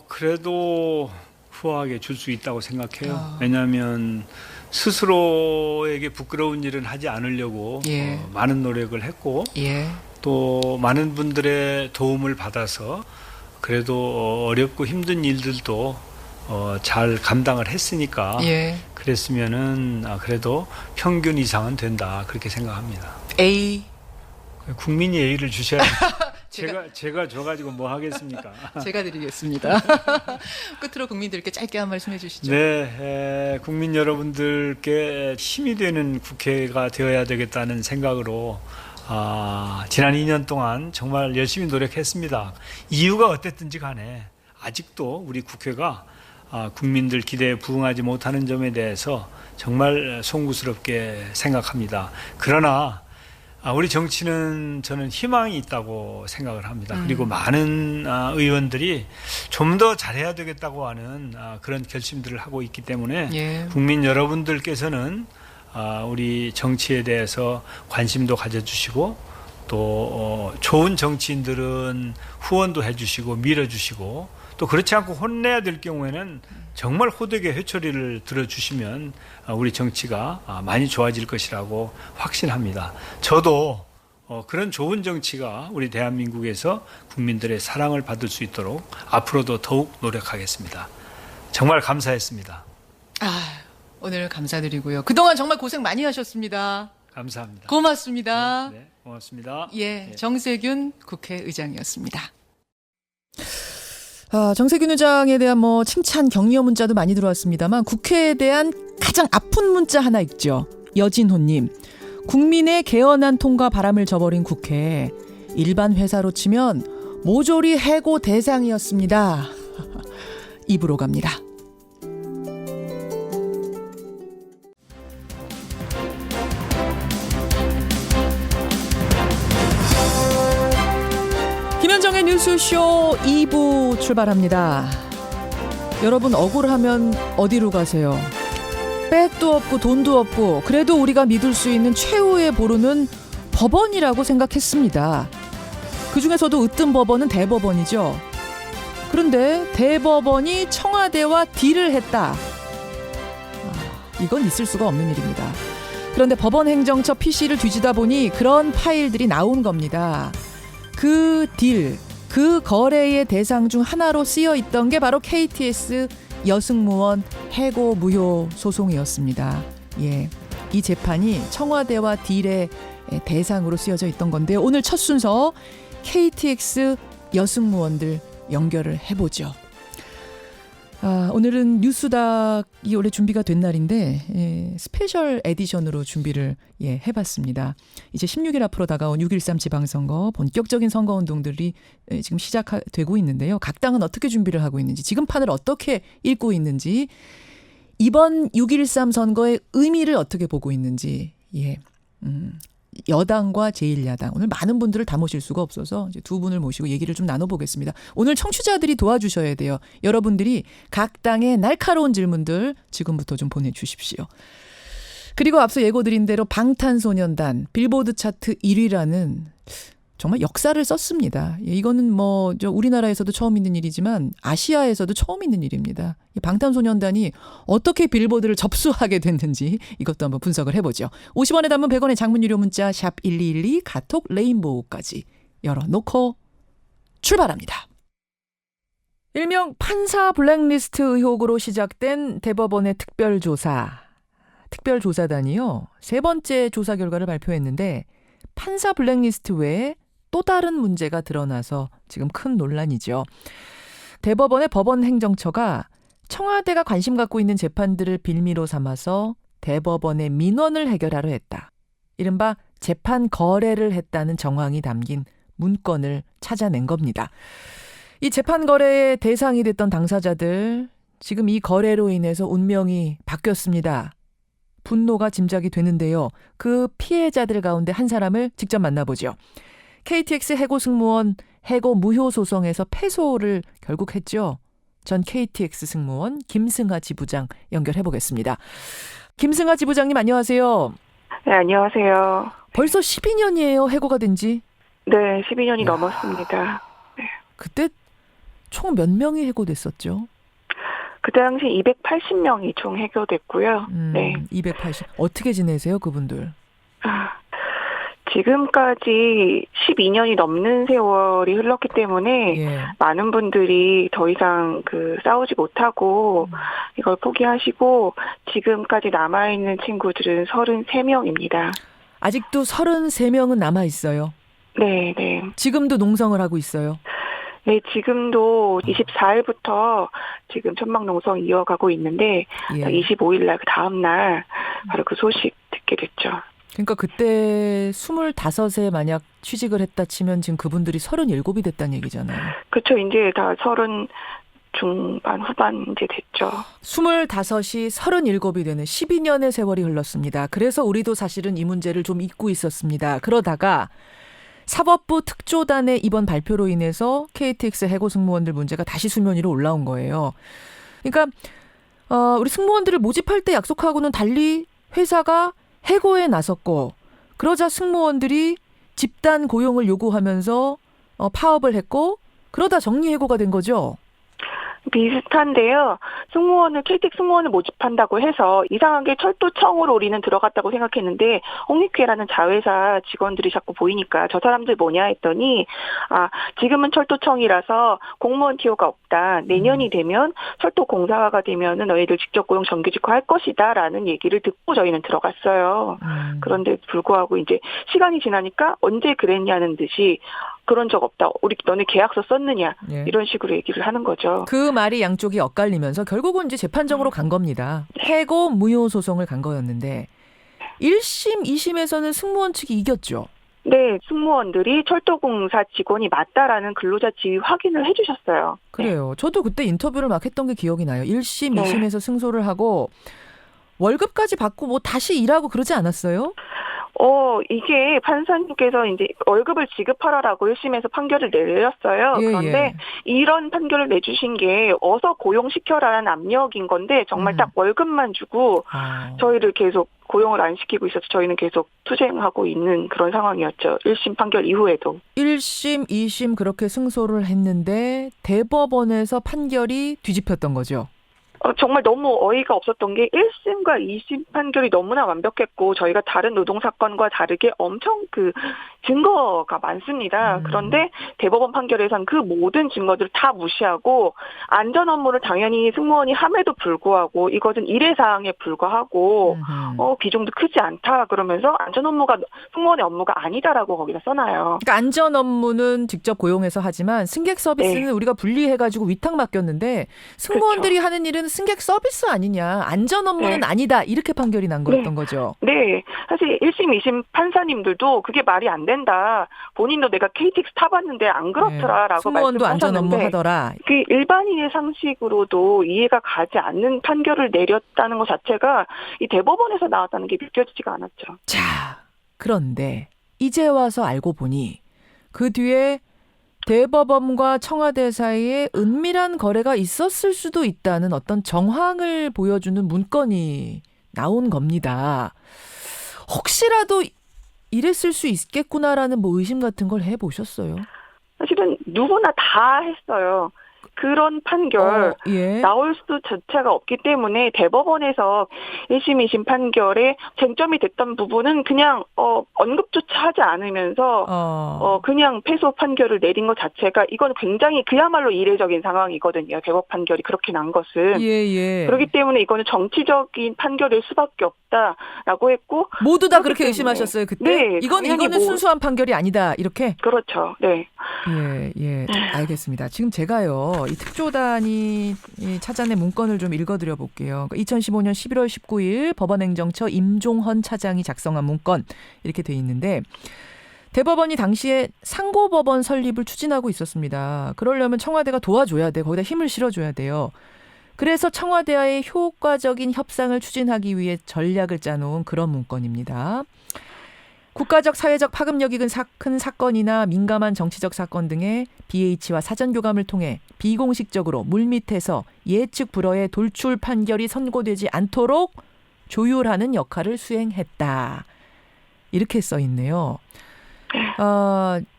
그래도 후하게 줄 수 있다고 생각해요. 왜냐하면 스스로에게 부끄러운 일은 하지 않으려고 예. 많은 노력을 했고 예. 또 많은 분들의 도움을 받아서 그래도 어렵고 힘든 일들도 잘 감당을 했으니까 예. 그랬으면은 그래도 평균 이상은 된다 그렇게 생각합니다. A. 국민이 A를 주셔야 제가 줘가지고 뭐 하겠습니까? 제가 드리겠습니다. 끝으로 국민들께 짧게 한 말씀 해주시죠. 네, 국민 여러분들께 힘이 되는 국회가 되어야 되겠다는 생각으로 지난 2년 동안 정말 열심히 노력했습니다. 이유가 어땠든지 간에 아직도 우리 국회가 국민들 기대에 부응하지 못하는 점에 대해서 정말 송구스럽게 생각합니다. 그러나 우리 정치는 저는 희망이 있다고 생각을 합니다. 그리고 많은 의원들이 좀 더 잘해야 되겠다고 하는 그런 결심들을 하고 있기 때문에 예. 국민 여러분들께서는 우리 정치에 대해서 관심도 가져주시고 또 좋은 정치인들은 후원도 해주시고 밀어주시고 또 그렇지 않고 혼내야 될 경우에는 정말 호되게 회초리를 들어주시면 우리 정치가 많이 좋아질 것이라고 확신합니다. 저도 그런 좋은 정치가 우리 대한민국에서 국민들의 사랑을 받을 수 있도록 앞으로도 더욱 노력하겠습니다. 정말 감사했습니다. 오늘 감사드리고요. 그동안 정말 고생 많이 하셨습니다. 감사합니다. 고맙습니다. 네, 고맙습니다. 예, 정세균 국회의장이었습니다. 정세균 의장에 대한 칭찬 격려 문자도 많이 들어왔습니다만 국회에 대한 가장 아픈 문자 하나 있죠. 여진호님. 국민의 개헌안 통과 바람을 저버린 국회. 일반 회사로 치면 모조리 해고 대상이었습니다. 입으로 갑니다. 김현정의 뉴스쇼 2부 출발합니다. 여러분 억울하면 어디로 가세요? 백도 없고 돈도 없고 그래도 우리가 믿을 수 있는 최후의 보루는 법원이라고 생각했습니다. 그중에서도 으뜸 법원은 대법원이죠. 그런데 대법원이 청와대와 딜을 했다. 이건 있을 수가 없는 일입니다. 그런데 법원 행정처 PC를 뒤지다 보니 그런 파일들이 나온 겁니다. 그 딜, 그 거래의 대상 중 하나로 쓰여 있던 게 바로 KTX 여승무원 해고 무효 소송이었습니다. 예, 이 재판이 청와대와 딜의 대상으로 쓰여져 있던 건데요. 오늘 첫 순서 KTX 여승무원들 연결을 해보죠. 오늘은 뉴스닥이 원래 준비가 된 날인데 스페셜 에디션으로 준비를 해봤습니다. 이제 16일 앞으로 다가온 6.13 지방선거 본격적인 선거운동들이 지금 시작되고 있는데요. 각 당은 어떻게 준비를 하고 있는지, 지금 판을 어떻게 읽고 있는지, 이번 6.13 선거의 의미를 어떻게 보고 있는지, 여당과 제1야당, 오늘 많은 분들을 다 모실 수가 없어서 이제 두 분을 모시고 얘기를 좀 나눠보겠습니다. 오늘 청취자들이 도와주셔야 돼요. 여러분들이 각 당의 날카로운 질문들 지금부터 좀 보내주십시오. 그리고 앞서 예고드린 대로 방탄소년단 빌보드 차트 1위라는 정말 역사를 썼습니다. 이거는 우리나라에서도 처음 있는 일이지만 아시아에서도 처음 있는 일입니다. 방탄소년단이 어떻게 빌보드를 접수하게 됐는지 이것도 한번 분석을 해보죠. 50원에 담은 100원의 장문 유료 문자 샵 1212 카톡 레인보우까지 열어놓고 출발합니다. 일명 판사 블랙리스트 의혹으로 시작된 대법원의 특별조사. 특별조사단이요, 세 번째 조사 결과를 발표했는데 판사 블랙리스트 외에 또 다른 문제가 드러나서 지금 큰 논란이죠. 대법원의 법원 행정처가 청와대가 관심 갖고 있는 재판들을 빌미로 삼아서 대법원의 민원을 해결하려 했다. 이른바 재판 거래를 했다는 정황이 담긴 문건을 찾아낸 겁니다. 이 재판 거래의 대상이 됐던 당사자들, 지금 이 거래로 인해서 운명이 바뀌었습니다. 분노가 짐작이 되는데요. 그 피해자들 가운데 한 사람을 직접 만나보죠. KTX 해고 승무원 해고 무효 소송에서 패소를 결국 했죠. 전 KTX 승무원 김승하 지부장 연결해 보겠습니다. 김승하 지부장님 안녕하세요. 네, 안녕하세요. 벌써 12년이에요, 해고가 된 지? 네, 12년이 넘었습니다. 네. 그때 총 몇 명이 해고됐었죠? 그 당시 280명이 총 해고됐고요. 네. 280. 어떻게 지내세요, 그분들? 지금까지 12년이 넘는 세월이 흘렀기 때문에 많은 분들이 더 이상 싸우지 못하고 이걸 포기하시고 지금까지 남아있는 친구들은 33명입니다. 아직도 33명은 남아있어요? 네, 네. 지금도 농성을 하고 있어요? 네, 지금도 24일부터 지금 천막 농성 이어가고 있는데 25일 날 그 다음 날 바로 그 소식 듣게 됐죠. 그러니까 그때 25세 만약 취직을 했다 치면 지금 그분들이 37이 됐다는 얘기잖아요. 그렇죠. 이제 다 30 중반 후반 이제 됐죠. 25이 37이 되는 12년의 세월이 흘렀습니다. 그래서 우리도 사실은 이 문제를 좀 잊고 있었습니다. 그러다가 사법부 특조단의 이번 발표로 인해서 KTX 해고 승무원들 문제가 다시 수면 위로 올라온 거예요. 그러니까 우리 승무원들을 모집할 때 약속하고는 달리 회사가 해고에 나섰고, 그러자 승무원들이 집단 고용을 요구하면서 파업을 했고, 그러다 정리해고가 된 거죠. 비슷한데요. KTX 승무원을 모집한다고 해서 이상하게 철도청으로 우리는 들어갔다고 생각했는데 홍익회라는 자회사 직원들이 자꾸 보이니까 저 사람들 뭐냐 했더니 지금은 철도청이라서 공무원 티오가 없다. 내년이 되면 철도 공사화가 되면은 너희들 직접 고용 정규직화 할 것이다라는 얘기를 듣고 저희는 들어갔어요. 그런데 불구하고 이제 시간이 지나니까 언제 그랬냐는 듯이 그런 적 없다. 우리 너네 계약서 썼느냐. 이런 식으로 얘기를 하는 거죠. 그 말이 양쪽이 엇갈리면서 결국은 이제 재판정으로 간 겁니다. 해고 무효 소송을 간 거였는데 1심, 2심에서는 승무원 측이 이겼죠. 네. 승무원들이 철도공사 직원이 맞다라는 근로자 지위 확인을 해 주셨어요. 그래요. 저도 그때 인터뷰를 막 했던 게 기억이 나요. 1심, 2심에서 승소를 하고 월급까지 받고 다시 일하고 그러지 않았어요? 이게 판사님께서 이제 월급을 지급하라라고 1심에서 판결을 내렸어요. 예, 그런데 예. 이런 판결을 내주신 게 어서 고용시켜라라는 압력인 건데 정말 딱 월급만 주고 저희를 계속 고용을 안 시키고 있어서 저희는 계속 투쟁하고 있는 그런 상황이었죠. 1심 판결 이후에도. 1심, 2심 그렇게 승소를 했는데 대법원에서 판결이 뒤집혔던 거죠. 정말 너무 어이가 없었던 게 1심과 2심 판결이 너무나 완벽했고 저희가 다른 노동사건과 다르게 엄청 그 증거가 많습니다. 그런데 대법원 판결에선 그 모든 증거들을 다 무시하고 안전 업무를 당연히 승무원이 함에도 불구하고 이것은 일회사항에 불과하고 비중도 크지 않다 그러면서 안전 업무가 승무원의 업무가 아니다라고 거기다 써놔요. 그러니까 안전 업무는 직접 고용해서 하지만 승객 서비스는 네. 우리가 분리해가지고 위탁 맡겼는데 승무원들이 그렇죠. 하는 일은 승객 서비스 아니냐. 안전 업무는 네. 아니다. 이렇게 판결이 난 거였던 네. 거죠. 네. 사실 1심, 2심 판사님들도 그게 말이 안 된다. 본인도 내가 KTX 타봤는데 안 그렇더라라고 승무원도 안전 업무 말씀하셨는데 하더라. 그 일반인의 상식으로도 이해가 가지 않는 판결을 내렸다는 것 자체가 이 대법원에서 나왔다는 게 믿겨지지가 않았죠. 자, 그런데 이제 와서 알고 보니 그 뒤에 대법원과 청와대 사이에 은밀한 거래가 있었을 수도 있다는 어떤 정황을 보여주는 문건이 나온 겁니다. 혹시라도 이랬을 수 있겠구나라는 뭐 의심 같은 걸 해보셨어요? 사실은 누구나 다 했어요. 그런 판결 예. 나올 수도 자체가 없기 때문에 대법원에서 1심, 2심 판결에 쟁점이 됐던 부분은 그냥 언급조차 하지 않으면서 그냥 패소 판결을 내린 것 자체가 이건 굉장히 그야말로 이례적인 상황이거든요. 대법 판결이 그렇게 난 것은. 예. 그렇기 때문에 이거는 정치적인 판결일 수밖에 없다라고 했고 모두 다 그렇기 그렇게 때문에. 의심하셨어요 그때? 네, 이거는 당연히 순수한 판결이 아니다 이렇게? 그렇죠. 네. 예, 알겠습니다. 지금 제가요, 이 특조단이 찾아낸 문건을 좀 읽어드려 볼게요. 2015년 11월 19일 법원행정처 임종헌 차장이 작성한 문건 이렇게 돼 있는데 대법원이 당시에 상고법원 설립을 추진하고 있었습니다. 그러려면 청와대가 도와줘야 돼. 거기다 힘을 실어줘야 돼요. 그래서 청와대와의 효과적인 협상을 추진하기 위해 전략을 짜놓은 그런 문건입니다. 국가적 사회적 파급력이 큰 사건이나 민감한 정치적 사건 등의 BH와 사전교감을 통해 비공식적으로 물밑에서 예측 불허의 돌출 판결이 선고되지 않도록 조율하는 역할을 수행했다. 이렇게 써 있네요.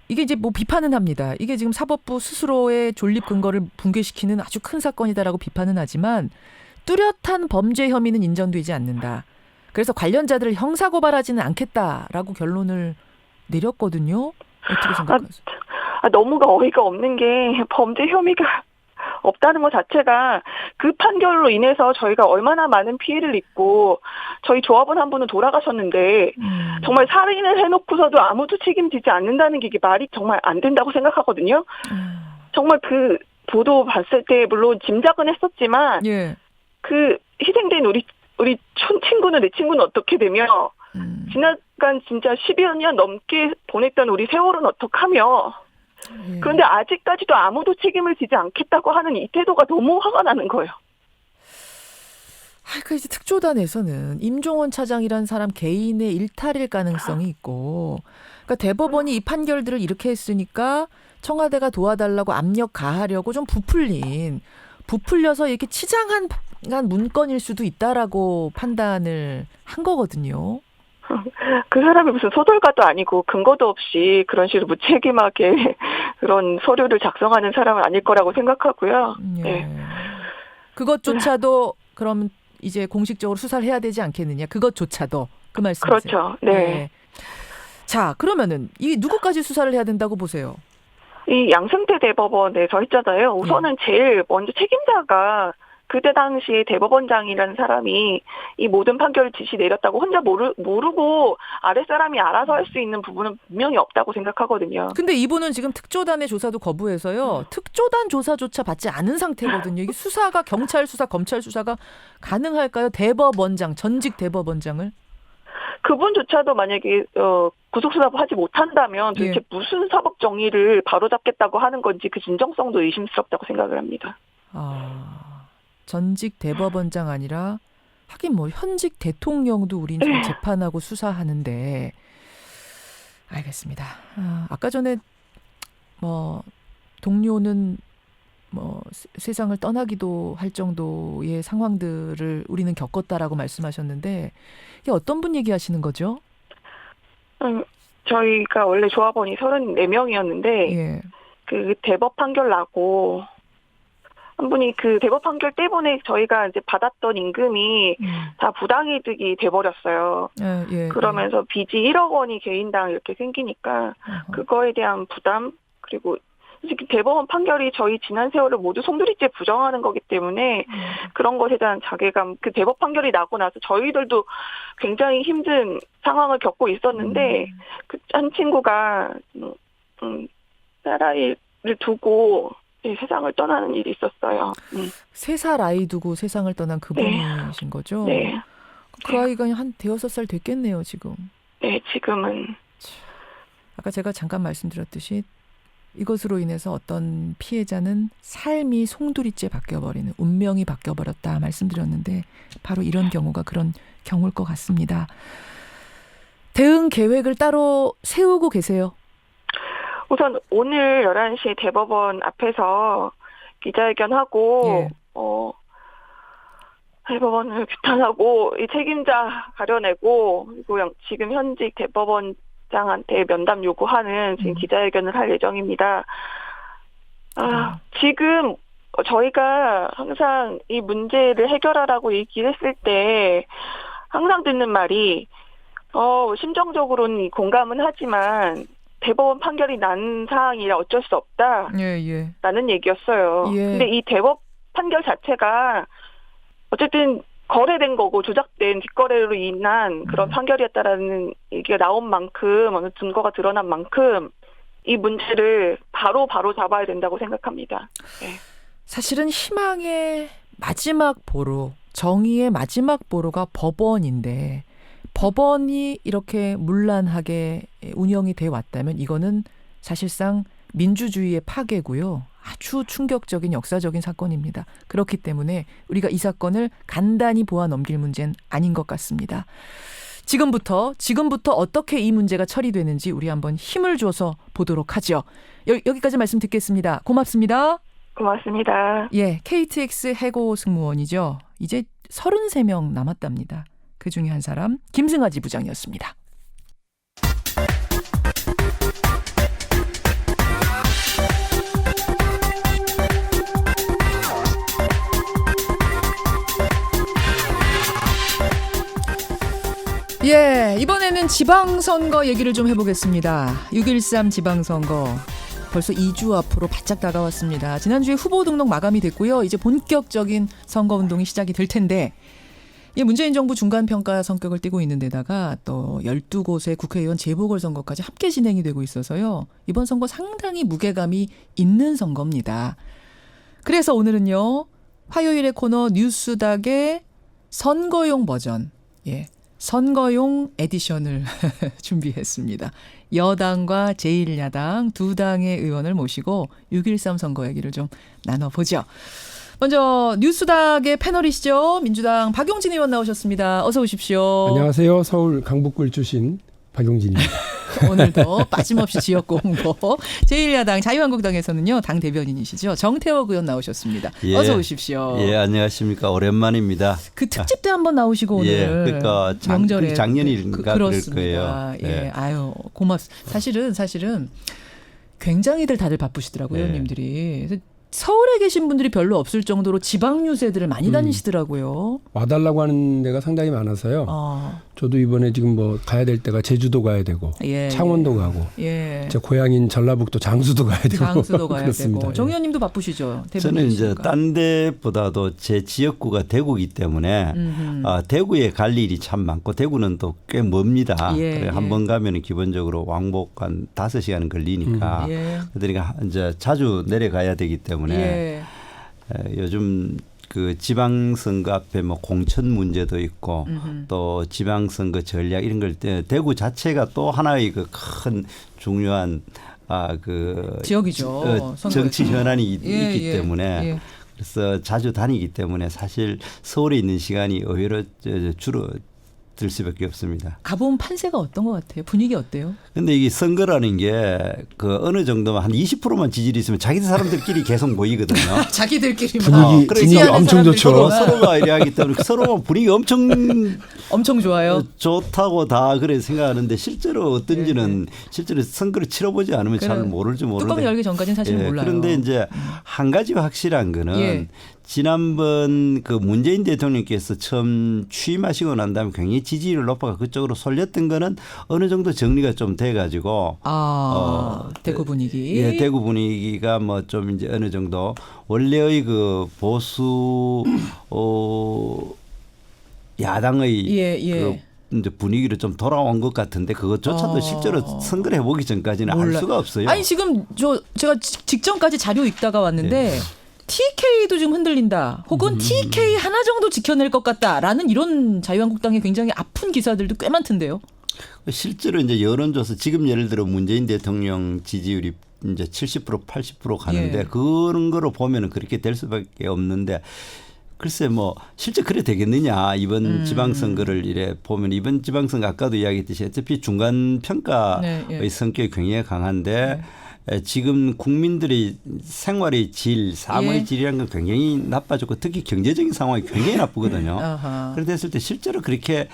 이게 이제 뭐 비판은 합니다. 이게 지금 사법부 스스로의 존립 근거를 붕괴시키는 아주 큰 사건이다라고 비판은 하지만 뚜렷한 범죄 혐의는 인정되지 않는다. 그래서 관련자들을 형사고발하지는 않겠다라고 결론을 내렸거든요. 어떻게 생각하세요? 너무가 어이가 없는 게 범죄 혐의가 없다는 것 자체가 그 판결로 인해서 저희가 얼마나 많은 피해를 입고 저희 조합원 한 분은 돌아가셨는데 정말 살인을 해놓고서도 아무도 책임지지 않는다는 게 이게 말이 정말 안 된다고 생각하거든요. 정말 그 보도 봤을 때 물론 짐작은 했었지만 그 희생된 우리 친구는 내 친구는 어떻게 되며 지나간 진짜 10여 년 넘게 보냈던 우리 세월은 어떡하며 그런데 아직까지도 아무도 책임을 지지 않겠다고 하는 이 태도가 너무 화가 나는 거예요. 그 이제 특조단에서는 임종헌 차장이라는 사람 개인의 일탈일 가능성이 있고, 그러니까 대법원이 이 판결들을 이렇게 했으니까 청와대가 도와달라고 압력 가하려고 좀 부풀려서 이렇게 치장한 문건일 수도 있다라고 판단을 한 거거든요. 그 사람이 무슨 소설가도 아니고 근거도 없이 그런 식으로 무책임하게 그런 서류를 작성하는 사람은 아닐 거라고 생각하고요. 네. 그것조차도 그럼 이제 공식적으로 수사를 해야 되지 않겠느냐. 그것조차도 그 말씀이세요. 그렇죠. 네. 자, 그러면은 이 누구까지 수사를 해야 된다고 보세요? 이 양승태 대법원에서 했잖아요. 우선은 제일 먼저 책임자가 그때 당시에 대법원장이라는 사람이 이 모든 판결을 지시 내렸다고 혼자 모르고 아랫사람이 알아서 할 수 있는 부분은 분명히 없다고 생각하거든요. 근데 이분은 지금 특조단의 조사도 거부해서요. 특조단 조사조차 받지 않은 상태거든요. 이게 수사가 경찰 수사, 검찰 수사가 가능할까요? 대법원장, 전직 대법원장을? 그분조차도 만약에 구속수사하지 못한다면 도대체 무슨 사법 정의를 바로잡겠다고 하는 건지 그 진정성도 의심스럽다고 생각을 합니다. 전직 대법원장 아니라 하긴 뭐 현직 대통령도 우린 지금 재판하고 수사하는데 알겠습니다. 아까 전에 뭐 동료는 뭐 세상을 떠나기도 할 정도의 상황들을 우리는 겪었다라고 말씀하셨는데 이게 어떤 분 얘기하시는 거죠? 저희가 원래 조합원이 34명이었는데 예. 그 대법 판결 나고 한 분이 그 대법 판결 때문에 저희가 이제 받았던 임금이 다 부당이득이 돼버렸어요. 예. 그러면서 빚이 1억 원이 개인당 이렇게 생기니까 그거에 대한 부담 그리고 솔직히 대법원 판결이 저희 지난 세월을 모두 송두리째 부정하는 거기 때문에 그런 것에 대한 자괴감, 그 대법 판결이 나고 나서 저희들도 굉장히 힘든 상황을 겪고 있었는데 그 한 친구가 딸아이를 두고 세상을 떠나는 일이 있었어요. 3살 아이 두고 세상을 떠난 그분이신 거죠? 네. 그 아이가 한 5-6살 됐겠네요, 지금. 네, 지금은. 아까 제가 잠깐 말씀드렸듯이 이것으로 인해서 어떤 피해자는 삶이 송두리째 바뀌어버리는 운명이 바뀌어버렸다 말씀드렸는데 바로 이런 경우가 그런 경우일 것 같습니다. 대응 계획을 따로 세우고 계세요? 우선 오늘 11시에 대법원 앞에서 기자회견하고 대법원을 규탄하고 이 책임자 가려내고 그리고 지금 현직 대법원장한테 면담 요구하는 지금 기자회견을 할 예정입니다. 지금 저희가 항상 이 문제를 해결하라고 얘기를 했을 때 항상 듣는 말이 심정적으로는 공감은 하지만 대법원 판결이 난 사항이라 어쩔 수 없다. 라는 얘기였어요. 근데 이 대법 판결 자체가 어쨌든 거래된 거고 조작된 뒷거래로 인한 그런 판결이었다라는 얘기가 나온 만큼 어느 증거가 드러난 만큼 이 문제를 바로 잡아야 된다고 생각합니다. 네. 사실은 희망의 마지막 보루, 정의의 마지막 보루가 법원인데 법원이 이렇게 문란하게 운영이 돼 왔다면 이거는 사실상 민주주의의 파괴고요. 아주 충격적인 역사적인 사건입니다. 그렇기 때문에 우리가 이 사건을 간단히 보아 넘길 문제는 아닌 것 같습니다. 지금부터 어떻게 이 문제가 처리되는지 우리 한번 힘을 줘서 보도록 하죠. 여기까지 말씀 듣겠습니다. 고맙습니다. 고맙습니다. 예, KTX 해고 승무원이죠. 이제 33명 남았답니다. 그 중에 한 사람 김승아지 부장이었습니다. 예, 이번에는 지방선거 얘기를 좀 해보겠습니다. 6.13 지방선거 벌써 2주 앞으로 바짝 다가왔습니다. 지난주에 후보 등록 마감이 됐고요. 이제 본격적인 선거운동이 시작이 될 텐데 문재인 정부 중간평가 성격을 띠고 있는 데다가 또 12곳의 국회의원 재보궐선거까지 함께 진행이 되고 있어서요. 이번 선거 상당히 무게감이 있는 선거입니다. 그래서 오늘은요. 화요일의 코너 뉴스닥의 선거용 버전, 선거용 에디션을 준비했습니다. 여당과 제1야당 두 당의 의원을 모시고 6.13 선거 얘기를 좀 나눠보죠. 먼저 뉴스닥의 패널이시죠. 민주당 박용진 의원 나오셨습니다. 어서 오십시오. 안녕하세요. 서울 강북구 출신 박용진입니다. 오늘도 빠짐없이 지역구 홍보. 제1야당 자유한국당에서는요. 당 대변인이시죠. 정태욱 의원 나오셨습니다. 어서 오십시오. 예, 안녕하십니까. 오랜만입니다. 그 특집 때 한번 나오시고 오늘 그러니까 명절에 작년인가 그럴 그렇습니다. 거예요. 아유 고맙습니다. 사실은 굉장히들 다들 바쁘시더라고요, 의원님들이. 서울에 계신 분들이 별로 없을 정도로 지방 유세들을 많이 다니시더라고요. 와달라고 하는 데가 상당히 많아서요. 저도 이번에 지금 가야 될 때가 제주도 가야 되고 창원도 가고 제 고향인 전라북도 장수도 가야 되고 가야 되고. 정 의원님도 바쁘시죠? 저는 이제 딴 데보다도 제 지역구가 대구이기 때문에 대구에 갈 일이 참 많고 대구는 또 꽤 멉니다. 한번 가면 기본적으로 왕복 한 5시간 걸리니까 그러니까 이제 자주 내려가야 되기 때문에 요즘 그 지방선거 앞에 공천 문제도 있고 또 지방선거 전략 이런 걸 때 대구 자체가 또 하나의 그 큰 중요한 그 지역이죠. 정치 현안이 있기 때문에 그래서 자주 다니기 때문에 사실 서울에 있는 시간이 의외로 주로 들 수밖에 없습니다. 가본 판세가 어떤 것 같아요? 분위기 어때요? 근데 이게 선거라는 게 그 어느 정도만 한 20%만 지지율이 있으면 자기 사람들끼리 계속 모이거든요. 자기들끼리만. 분위기 엄청 좋죠. 서로가 이래 하기 때문에 서로 분위기 엄청 좋아요. 좋다고 다 그래 생각하는데 실제로 어떤지는 실제로 선거를 치러보지 않으면 잘 모를지 모르는데. 뚜껑 열기 전까지는 사실 몰라요. 그런데 이제 한 가지 확실한 거는 지난번 그 문재인 대통령께서 처음 취임하시고 난 다음에 굉장히 지지율을 높아가 그쪽으로 쏠렸던 거는 어느 정도 정리가 좀 돼가지고 대구 분위기. 예, 대구 분위기가 뭐 좀 이제 어느 정도 원래의 그 보수 야당의 그 이제 분위기로 좀 돌아온 것 같은데 그것조차도 실제로 선거를 해보기 전까지는 알 수가 없어요. 아니 지금 제가 직전까지 자료 읽다가 왔는데. TK도 지금 흔들린다. 혹은 TK 하나 정도 지켜낼 것 같다라는 이런 자유한국당의 굉장히 아픈 기사들도 꽤 많던데요. 실제로 이제 여론조사 지금 예를 들어 문재인 대통령 지지율이 이제 70% 80% 가는데 그런 거로 보면은 그렇게 될 수밖에 없는데 글쎄 뭐 실제 그래 되겠느냐 이번 지방선거를 이래 보면 이번 지방선거 아까도 이야기했듯이 어차피 중간 평가의 성격이 굉장히 강한데 지금 국민들의 생활의 질, 삶의 질이라는 건 굉장히 나빠졌고 특히 경제적인 상황이 굉장히 나쁘거든요. 그렇게 됐을 때 실제로 그렇게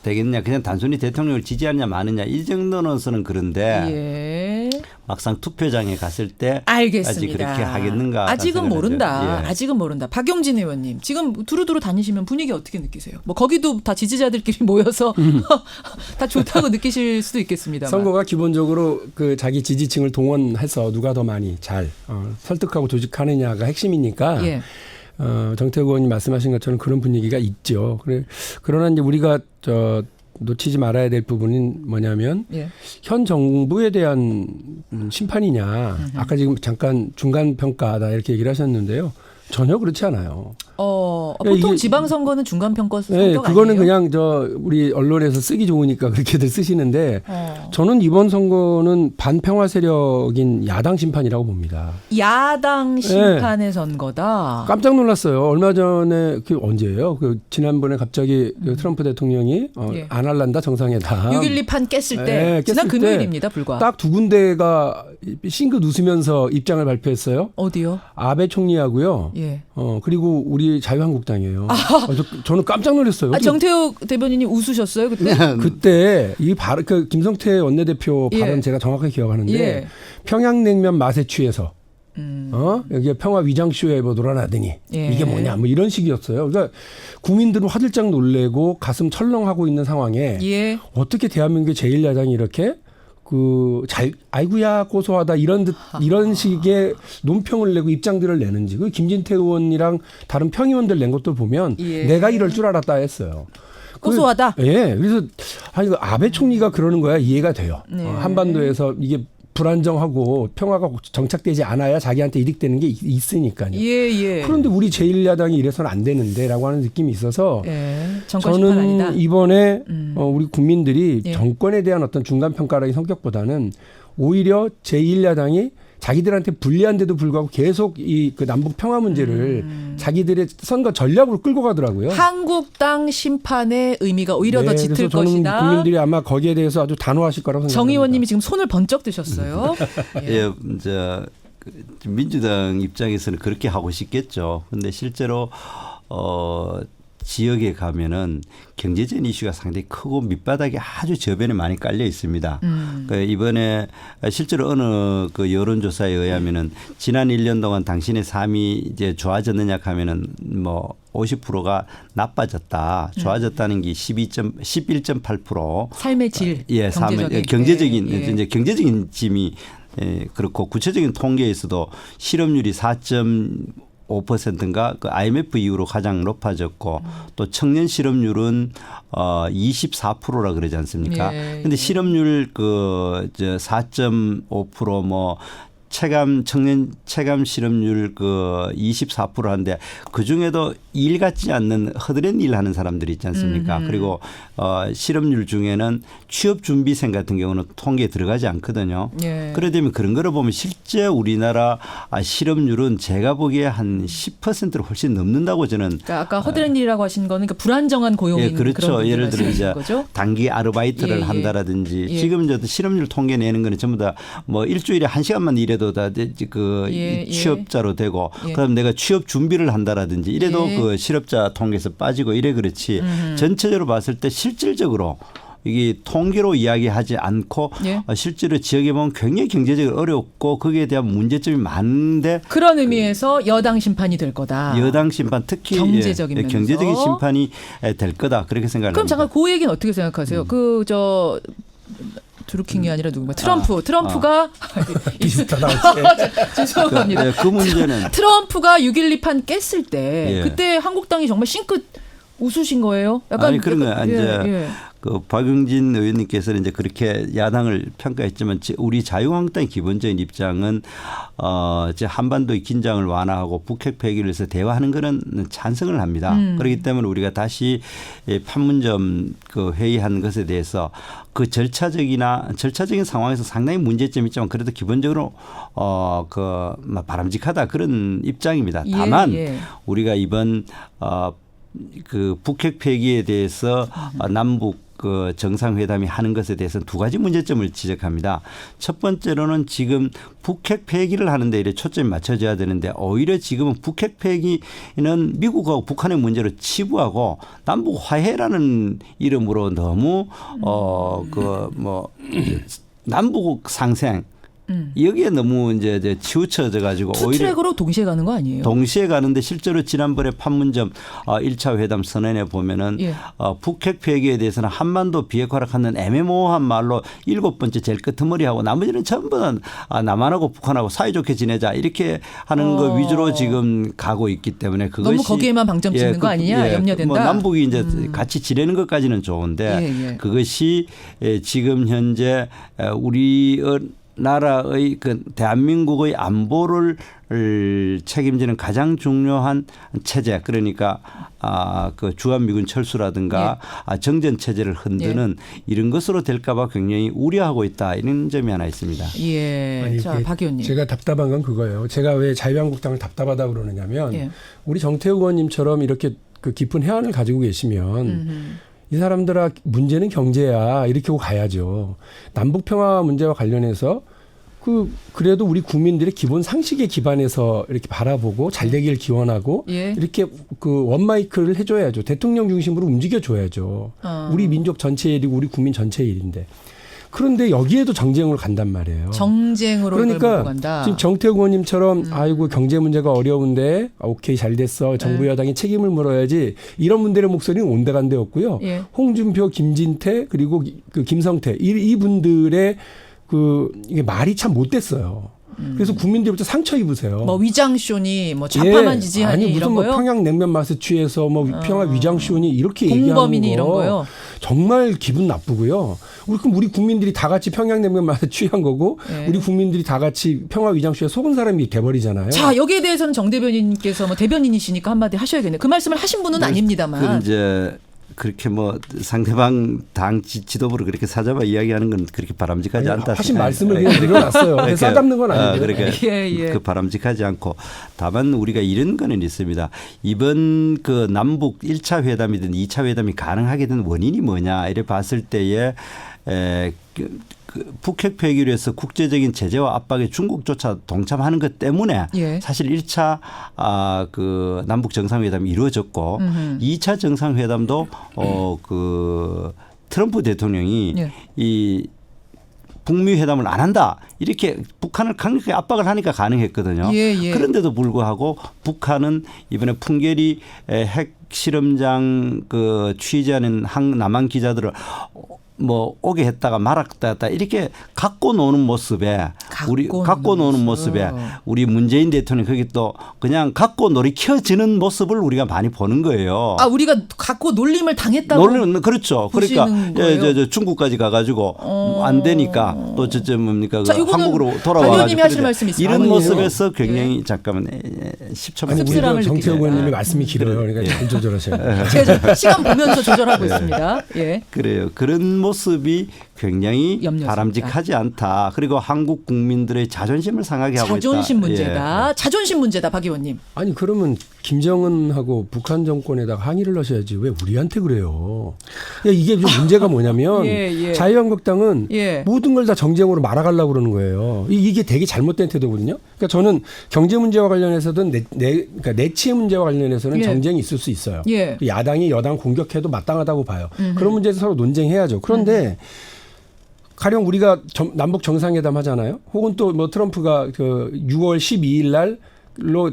되겠냐. 그냥 단순히 대통령을 지지하느냐 마느냐 이 정도는 그런데 막상 투표장에 갔을 때 아직 그렇게 하겠는가. 아직은 모른다. 아직은 모른다. 박용진 의원님 지금 두루두루 다니시면 분위기 어떻게 느끼세요? 뭐 거기도 다 지지자들끼리 모여서 다 좋다고 느끼실 수도 있겠습니다. 선거가 기본적으로 그 자기 지지층을 동원해서 누가 더 많이 잘 설득하고 조직하느냐가 핵심이니까 정태국 의원님 말씀하신 것처럼 그런 분위기가 있죠. 그러나 이제 우리가 놓치지 말아야 될 부분은 뭐냐면 현 정부에 대한 심판이냐. 아까 지금 잠깐 중간 평가다 이렇게 얘기를 하셨는데요. 전혀 그렇지 않아요. 보통 지방선거는 중간 평가 성격 그거는 아니에요? 그냥 우리 언론에서 쓰기 좋으니까 그렇게들 쓰시는데 저는 이번 선거는 반평화 세력인 야당 심판이라고 봅니다. 야당 심판의 선거다. 깜짝 놀랐어요. 얼마 전에 그 언제예요? 그 지난번에 갑자기 트럼프 대통령이 안 할란다 정상회담. 6.12 판 깼을 때 지난 금요일입니다. 불과. 딱 두 군데가 싱긋 웃으면서 입장을 발표했어요. 어디요? 아베 총리하고요. 그리고 우리 자유한국당이에요. 저는 깜짝 놀랐어요. 정태욱 대변인님 웃으셨어요 그때? 그때 그 김성태 원내대표 발언 제가 정확하게 기억하는데 평양냉면 맛에 취해서 여기에 평화 위장쇼에 뭐 놀아나더니 이게 뭐냐 뭐 이런 식이었어요. 그러니까 국민들은 화들짝 놀래고 가슴 철렁하고 있는 상황에 어떻게 대한민국의 제1야당이 이렇게 아이고야 고소하다 이런 식의 논평을 내고 입장들을 내는지 그 김진태 의원이랑 다른 평의원들 낸 것들 보면 내가 이럴 줄 알았다 했어요. 고소하다. 그래서 아베 총리가 그러는 거야 이해가 돼요. 한반도에서 이게 불안정하고 평화가 정착되지 않아야 자기한테 이득되는 게 있으니까요. 그런데 우리 제1야당이 이래서는 안 되는데라고 하는 느낌이 있어서 저는 아니다. 이번에 우리 국민들이 정권에 대한 어떤 중간평가라는 성격보다는 오히려 제1야당이 자기들한테 불리한데도 불구하고 계속 그 남북 평화 문제를 자기들의 선거 전략으로 끌고 가더라고요. 한국당 심판의 의미가 오히려 더 짙을 그래서 저는 것이다. 국민들이 아마 거기에 대해서 아주 단호하실 거라고 생각합니다. 정 의원님이 지금 손을 번쩍 드셨어요. 민주당 입장에서는 그렇게 하고 싶겠죠. 그런데 실제로 지역에 가면은 경제적인 이슈가 상당히 크고 밑바닥에 아주 저변에 많이 깔려 있습니다. 그러니까 이번에 실제로 어느 그 여론조사에 의하면은 지난 1년 동안 당신의 삶이 이제 좋아졌느냐 하면은 뭐 50%가 나빠졌다. 좋아졌다는 게 11.8%. 삶의 질. 경제적인 이제 경제적인 짐이 그렇고 구체적인 통계에서도 실업률이 4.5%인가 그 IMF 이후로 가장 높아졌고 또 청년 실업률은 24%라 그러지 않습니까? 근데 실업률 4.5% 뭐 청년 체감 실업률 그 24%인데 그 중에도 일 같지 않는 허드렛 일 하는 사람들이 있지 않습니까? 그리고 실업률 중에는 취업 준비생 같은 경우는 통계에 들어가지 않거든요. 예. 그래 되면 그런 거를 보면 실제 우리나라 실업률은 제가 보기에 한 10%를 훨씬 넘는다고 저는. 그러니까 아까 허드렛 일이라고 하신 거는 그러니까 불안정한 고용인 예, 그렇죠. 그런 예를 들어 이제 거죠? 단기 아르바이트를 예, 예. 한다라든지 예. 지금 저 실업률 통계 내는 거는 전부 다 뭐 일주일에 1시간만 일해도 다 그 예, 취업자로 되고 예. 그다음 내가 취업 준비를 한다라든지 이래도 예. 그 실업자 통계에서 빠지고 이래 그렇지 전체적으로 봤을 때 실질적으로 이게 통계로 이야기하지 않고 예. 실제로 지역에 보면 굉장히 경제적으로 어렵고 거기에 대한 문제점이 많은데 그런 의미에서 여당 심판이 될 거다. 여당 심판 특히 경제적인 면에서. 경제적인 심판이 될 거다 그렇게 생각합니다. 그럼 잠깐 그 얘기는 어떻게 생각하세요? 그 드루킹이 아니라 누군가 트럼프가 비슷하다. 죄송합니다. 그 문제는 트럼프가 6.12 판 깼을 때 예. 그때 한국당이 정말 싱긋 웃으신 거예요? 약간 아니 그런 거야. 이제 예. 그 박용진 의원님께서는 이제 그렇게 야당을 평가했지만 우리 자유한국당의 기본적인 입장은 이제 한반도의 긴장을 완화하고 북핵 폐기를 해서 대화하는 거는 찬성을 합니다. 그렇기 때문에 우리가 다시 판문점 그 회의한 것에 대해서 그 절차적인 상황에서 상당히 문제점이 있지만 그래도 기본적으로 그 바람직하다 그런 입장입니다. 다만 우리가 이번 그 북핵 폐기에 대해서 남북 그 정상회담이 하는 것에 대해서는 두 가지 문제점을 지적합니다. 첫 번째로는 지금 북핵 폐기를 하는데 이래 초점이 맞춰져야 되는데 오히려 지금은 북핵 폐기는 미국하고 북한의 문제로 치부하고 남북 화해라는 이름으로 너무 남북 상생 여기에 너무 이제 치우쳐져 가지고 오히려 투트랙으로 동시에 가는 거 아니에요? 동시에 가는데 실제로 지난번에 판문점 1차 회담 선언에 보면은 예. 북핵 폐기에 대해서는 한반도 비핵화락하는 애매모호한 말로 7번째 제일 끄트머리하고 나머지는 전부 다 남한하고 북한하고 사이좋게 지내자 이렇게 하는 거 위주로 지금 가고 있기 때문에 그것이 너무 거기에만 방점 찍는 거 아니냐 염려된다. 뭐 남북이 이제 같이 지내는 것까지는 좋은데 그것이 지금 현재 우리 나라의 그 대한민국의 안보를 책임지는 가장 중요한 체제 그러니까 그 주한미군 철수라든가 정전 체제를 흔드는 이런 것으로 될까봐 굉장히 우려하고 있다 이런 점이 하나 있습니다. 예. 아니, 자, 박 의원님. 제가 답답한 건 그거예요. 제가 왜 자유한국당을 답답하다 그러느냐면 우리 정태욱 의원님처럼 이렇게 그 깊은 해안을 가지고 계시면 이 사람들아 문제는 경제야 이렇게 하고 가야죠. 남북 평화 문제와 관련해서 그래도 우리 국민들의 기본 상식에 기반해서 이렇게 바라보고 잘 되길 기원하고 이렇게 그 원마이크를 해줘야죠. 대통령 중심으로 움직여줘야죠. 우리 민족 전체의 일이고 우리 국민 전체의 일인데. 그런데 여기에도 정쟁으로 간단 말이에요. 정쟁으로 그러니까 간다. 지금 정태욱 의원님처럼 아이고 경제 문제가 어려운데 오케이 잘 됐어. 정부 여당이 책임을 물어야지. 이런 분들의 목소리는 온데간데 없고요. 홍준표, 김진태 그리고 그 김성태 이분들의 이게 말이 참 못됐어요. 그래서 국민들부터 상처 입으세요. 뭐 위장쇼니, 뭐 좌파만 지지하니 아니, 무슨 이런 뭐 거요? 평양 냉면 맛에 취해서 뭐 평양 위장쇼니 이렇게 공범이니 얘기하는 거 이런 거요? 정말 기분 나쁘고요. 우리 국민들이 다 같이 평양 냉면 맛에 취한 거고 우리 국민들이 다 같이 평화 위장쇼에 속은 사람이 돼버리잖아요. 자, 여기에 대해서는 정 대변인께서 뭐 대변인이시니까 한마디 하셔야겠네요. 그 말씀을 하신 분은 아닙니다만. 이제 그렇게 뭐 상대방 당 지도부를 그렇게 사잡아 이야기하는 건 그렇게 바람직하지 않다. 하신 말씀을 그냥 늘어났어요. 싸잡는 건 아니에요. 그러니까 그 바람직하지 않고 다만 우리가 이런 거는 있습니다. 이번 그 남북 1차 회담이든 2차 회담이 가능하게 된 원인이 뭐냐 이래 봤을 때에 북핵 폐기로 해서 국제적인 제재와 압박에 중국조차 동참하는 것 때문에 사실 1차 그 남북 정상회담이 이루어졌고 2차 정상회담도 그 트럼프 대통령이 이 북미 회담을 안 한다 이렇게 북한을 강력하게 압박을 하니까 가능했거든요. 그런데도 불구하고 북한은 이번에 풍계리 핵 실험장 그 취재하는 남한 기자들을 뭐 오게 했다가 말았다 했다 이렇게 갖고 노는 모습에 갖고 노는 모습에 우리 문재인 대통령이 거기 또 그냥 갖고 놀이켜지는 모습을 우리가 많이 보는 거예요. 아, 우리가 갖고 놀림을 당했다고. 그렇죠. 그러니까 중국까지 가가지고 안 되니까 또 뭡니까 한국으로 돌아와가지고 하실 말씀 있습니다. 이런 모습에서 굉장히 잠깐만 10초만 씁쓸함을 정태욱 의원님이 말씀이 길어요. 그러니까 잘 조절하셔요. 제가 시간 보면서 조절하고 있습니다. 예. 그래요. 그런 모습이 굉장히 염려스럽다. 바람직하지 않다. 그리고 한국 국민들의 자존심을 상하게 하고 있다. 자존심 문제다. 자존심 문제다. 박 의원님. 아니 그러면 김정은하고 북한 정권에다가 항의를 하셔야지 왜 우리한테 그래요. 이게 좀 문제가 뭐냐면 자유한국당은 모든 걸 다 정쟁으로 말아가려고 그러는 거예요. 이게 되게 잘못된 태도거든요. 그러니까 저는 경제 문제와 관련해서든 그러니까 내치의 문제와 관련해서는 정쟁이 있을 수 있어요. 야당이 여당 공격해도 마땅하다고 봐요. 그런 문제에서 서로 논쟁해야죠. 그런데 가령 우리가 남북 정상회담 하잖아요. 혹은 또 뭐 트럼프가 그 6월 12일 날로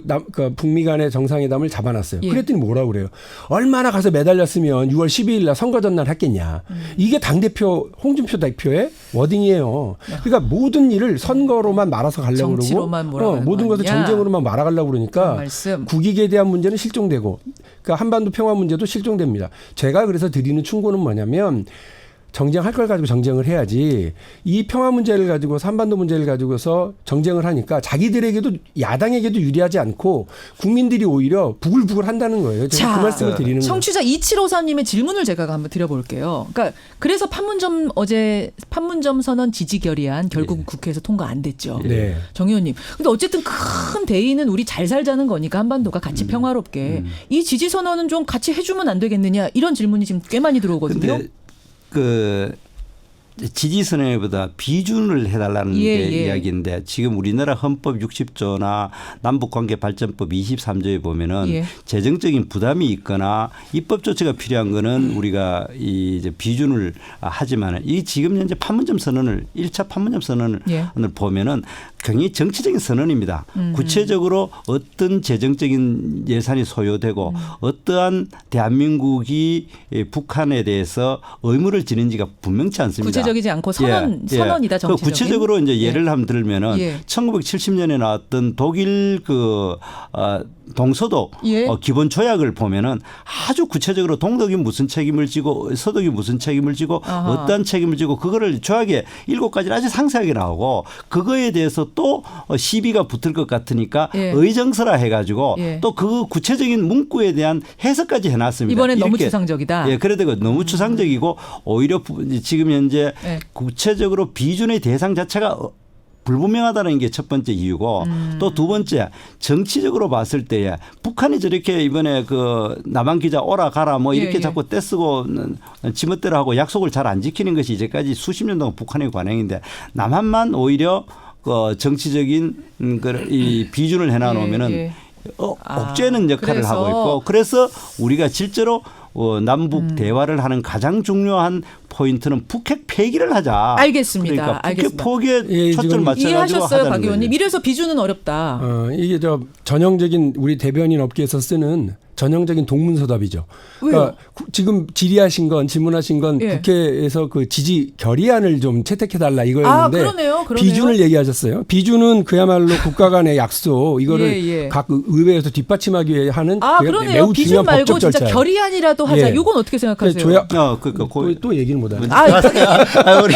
북미 간의 정상회담을 잡아놨어요. 그랬더니 뭐라고 그래요. 얼마나 가서 매달렸으면 6월 12일 날 선거 전날 했겠냐. 이게 당대표 홍준표 대표의 워딩이에요. 그러니까 모든 일을 선거로만 말아서 가려고 그러고 모든 것을 정쟁으로만 말아가려고 그러니까 국익에 대한 문제는 실종되고 그러니까 한반도 평화 문제도 실종됩니다. 제가 그래서 드리는 충고는 뭐냐면 정쟁할 걸 가지고 정쟁을 해야지 이 평화 문제를 가지고 한반도 문제를 가지고서 정쟁을 하니까 자기들에게도 야당에게도 유리하지 않고 국민들이 오히려 부글부글 한다는 거예요. 제가 그 말씀을 드리는 거예요. 청취자 2754님의 질문을 제가 한번 드려볼게요. 그러니까 그래서 판문점 선언 지지 결의안 결국 국회에서 통과 안 됐죠. 정 의원님. 근데 어쨌든 큰 대의는 우리 잘 살자는 거니까 한반도가 같이 평화롭게 이 지지 선언은 좀 같이 해주면 안 되겠느냐 이런 질문이 지금 꽤 많이 들어오거든요. 지지선언보다 비준을 해달라는 게 이야기인데 지금 우리나라 헌법 60조나 남북관계발전법 23조에 보면은 재정적인 부담이 있거나 입법 조치가 필요한 거는 우리가 이제 비준을 하지만 이 지금 현재 판문점 선언을 1차 판문점 선언을 보면은 굉장히 정치적인 선언입니다. 구체적으로 어떤 재정적인 예산이 소요되고 어떠한 대한민국이 북한에 대해서 의무를 지는지가 분명치 않습니다. 구체적이지 않고 선언이다. 정치적인. 구체적으로 이제 예를 한번 들면은 1970년에 나왔던 독일 동서독 기본 조약을 보면은 아주 구체적으로 동독이 무슨 책임을 지고 서독이 무슨 책임을 지고 어떠한 책임을 지고 그거를 조약에 7가지를 아주 상세하게 나오고 그거에 대해서 또 시비가 붙을 것 같으니까 의정서라 해가지고 또 그 구체적인 문구에 대한 해석까지 해놨습니다. 이번엔 너무 추상적이다. 그래도 너무 추상적이고 오히려 지금 현재 구체적으로 비준의 대상 자체가 불분명하다는 게 첫 번째 이유고 또 두 번째 정치적으로 봤을 때에 북한이 저렇게 이번에 그 남한 기자 오라 가라 뭐 이렇게 자꾸 떼쓰고 지멋대로 하고 약속을 잘 안 지키는 것이 이제까지 수십 년 동안 북한의 관행인데 남한만 오히려 그 정치적인 이 비준을 해놔놓으면은 억제는 역할을 하고 있고 그래서 우리가 실제로 남북 대화를 하는 가장 중요한 포인트는 북핵 폐기를 하자. 알겠습니다. 그러니까 북핵 알겠습니다. 포기에 초점을 맞춰가지고 이해하셨어요, 박 의원님. 이래서 비준은 어렵다. 이게 전형적인 우리 대변인 업계에서 쓰는 전형적인 동문서답이죠. 그러니까 지금 질문하신 건 국회에서 그 지지 결의안을 좀 채택해달라 이거였는데 그러네요. 비준을 얘기하셨어요. 비준은 그야말로 국가 간의 약속 이거를 각 의회에서 뒷받침하기 위해 하는 그러네요. 매우 비준 중요한 말고 법적 진짜 절차예요. 결의안이라도 하자. 이건 어떻게 생각하세요? 또 얘기는 못하네. 우리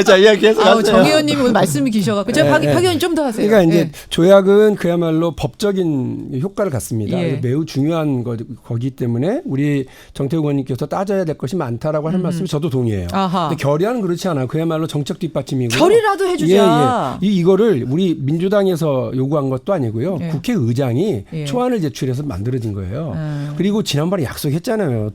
자 이야기해서 정 의원님 오늘 말씀이 기셔갖고 박 의원님 좀 더 하세요. 그러니까 이제 조약은 그야말로 법적인 효과를 갖습니다. 매우 중요한 거기 때문에 우리 정태욱 의원님께서 따져야 될 것이 많다라고 하는 말씀을 저도 동의해요. 근데 결의안은 그렇지 않아요. 그야말로 정책 뒷받침이고. 결의라도 해주자. 이거를 우리 민주당에서 요구한 것도 아니고요. 국회의장이 초안을 제출해서 만들어진 거예요. 그리고 지난번에 약속했잖아요.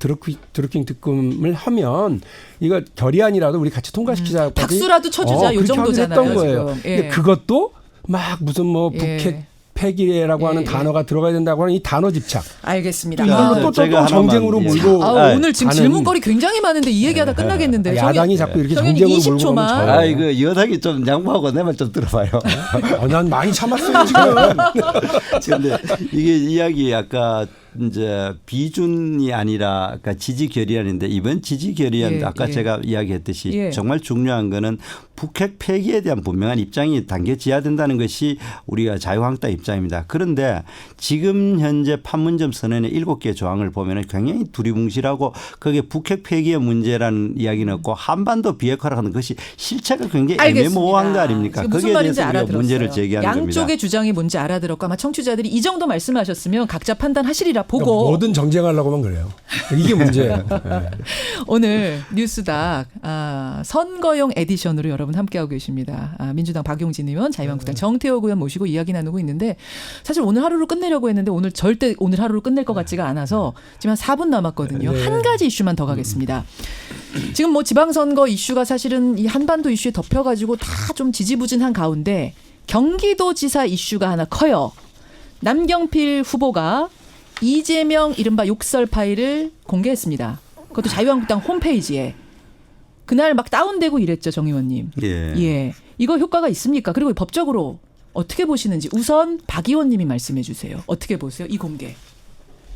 드루킹 특검을 하면 이거 결의안이라도 우리 같이 통과시키자. 박수라도 쳐주자. 요 정도잖아요. 했던 거예요. 근데 그것도 막 무슨 뭐 북핵 폐기라고 하는 단어가 들어가야 된다고 하는 이 단어 집착. 알겠습니다. 이걸로 또 정쟁으로 몰고. 오늘 지금 질문거리 굉장히 많은데 이 얘기하다 끝나겠는데. 야당이 자꾸 이렇게 정쟁으로 몰고 가면 이거 여당이 좀 양보하고 내 말 좀 들어봐요. 난 많이 참았어요 지금. 그런데 이게 이야기 아까 이제 비준이 아니라 아까 지지 결의안인데 이번 지지 결의안 아까 제가 이야기했듯이 정말 중요한 거는 북핵 폐기에 대한 분명한 입장이 당겨져야 된다는 것이 우리가 자유한국당 입장입니다. 그런데 지금 현재 판문점 선언의 7개 조항을 보면 굉장히 두리뭉실하고 거기에 북핵 폐기의 문제라는 이야기는 없고 한반도 비핵화라는 것이 실체가 굉장히 애매모호한 거 아닙니까? 무슨 말인지 알아들었어요. 문제를 제기하는 양쪽의 겁니다. 주장이 뭔지 알아들었고 아마 청취자들이 이 정도 말씀하셨으면 각자 판단하시리라 보고. 그러니까 뭐든 정쟁하려고만 그래요. 이게 문제예요. 네. 오늘 뉴스닥 선거용 에디션으로 여러분 함께하고 계십니다. 민주당 박용진 의원, 자유한국당 정태호 의원 모시고 이야기 나누고 있는데 사실 오늘 하루로 끝내려고 했는데 절대 오늘 하루로 끝낼 것 같지가 않아서 지금 한 4분 남았거든요. 네. 한 가지 이슈만 더 가겠습니다. 지금 뭐 지방선거 이슈가 사실은 이 한반도 이슈에 덮여가지고 다 좀 지지부진한 가운데 경기도지사 이슈가 하나 커요. 남경필 후보가 이재명 이른바 욕설 파일을 공개했습니다. 그것도 자유한국당 홈페이지에. 그날 막 다운되고 이랬죠, 정 의원님. 예. 이거 효과가 있습니까? 그리고 법적으로 어떻게 보시는지 우선 박 의원님이 말씀해 주세요. 어떻게 보세요? 이 공개.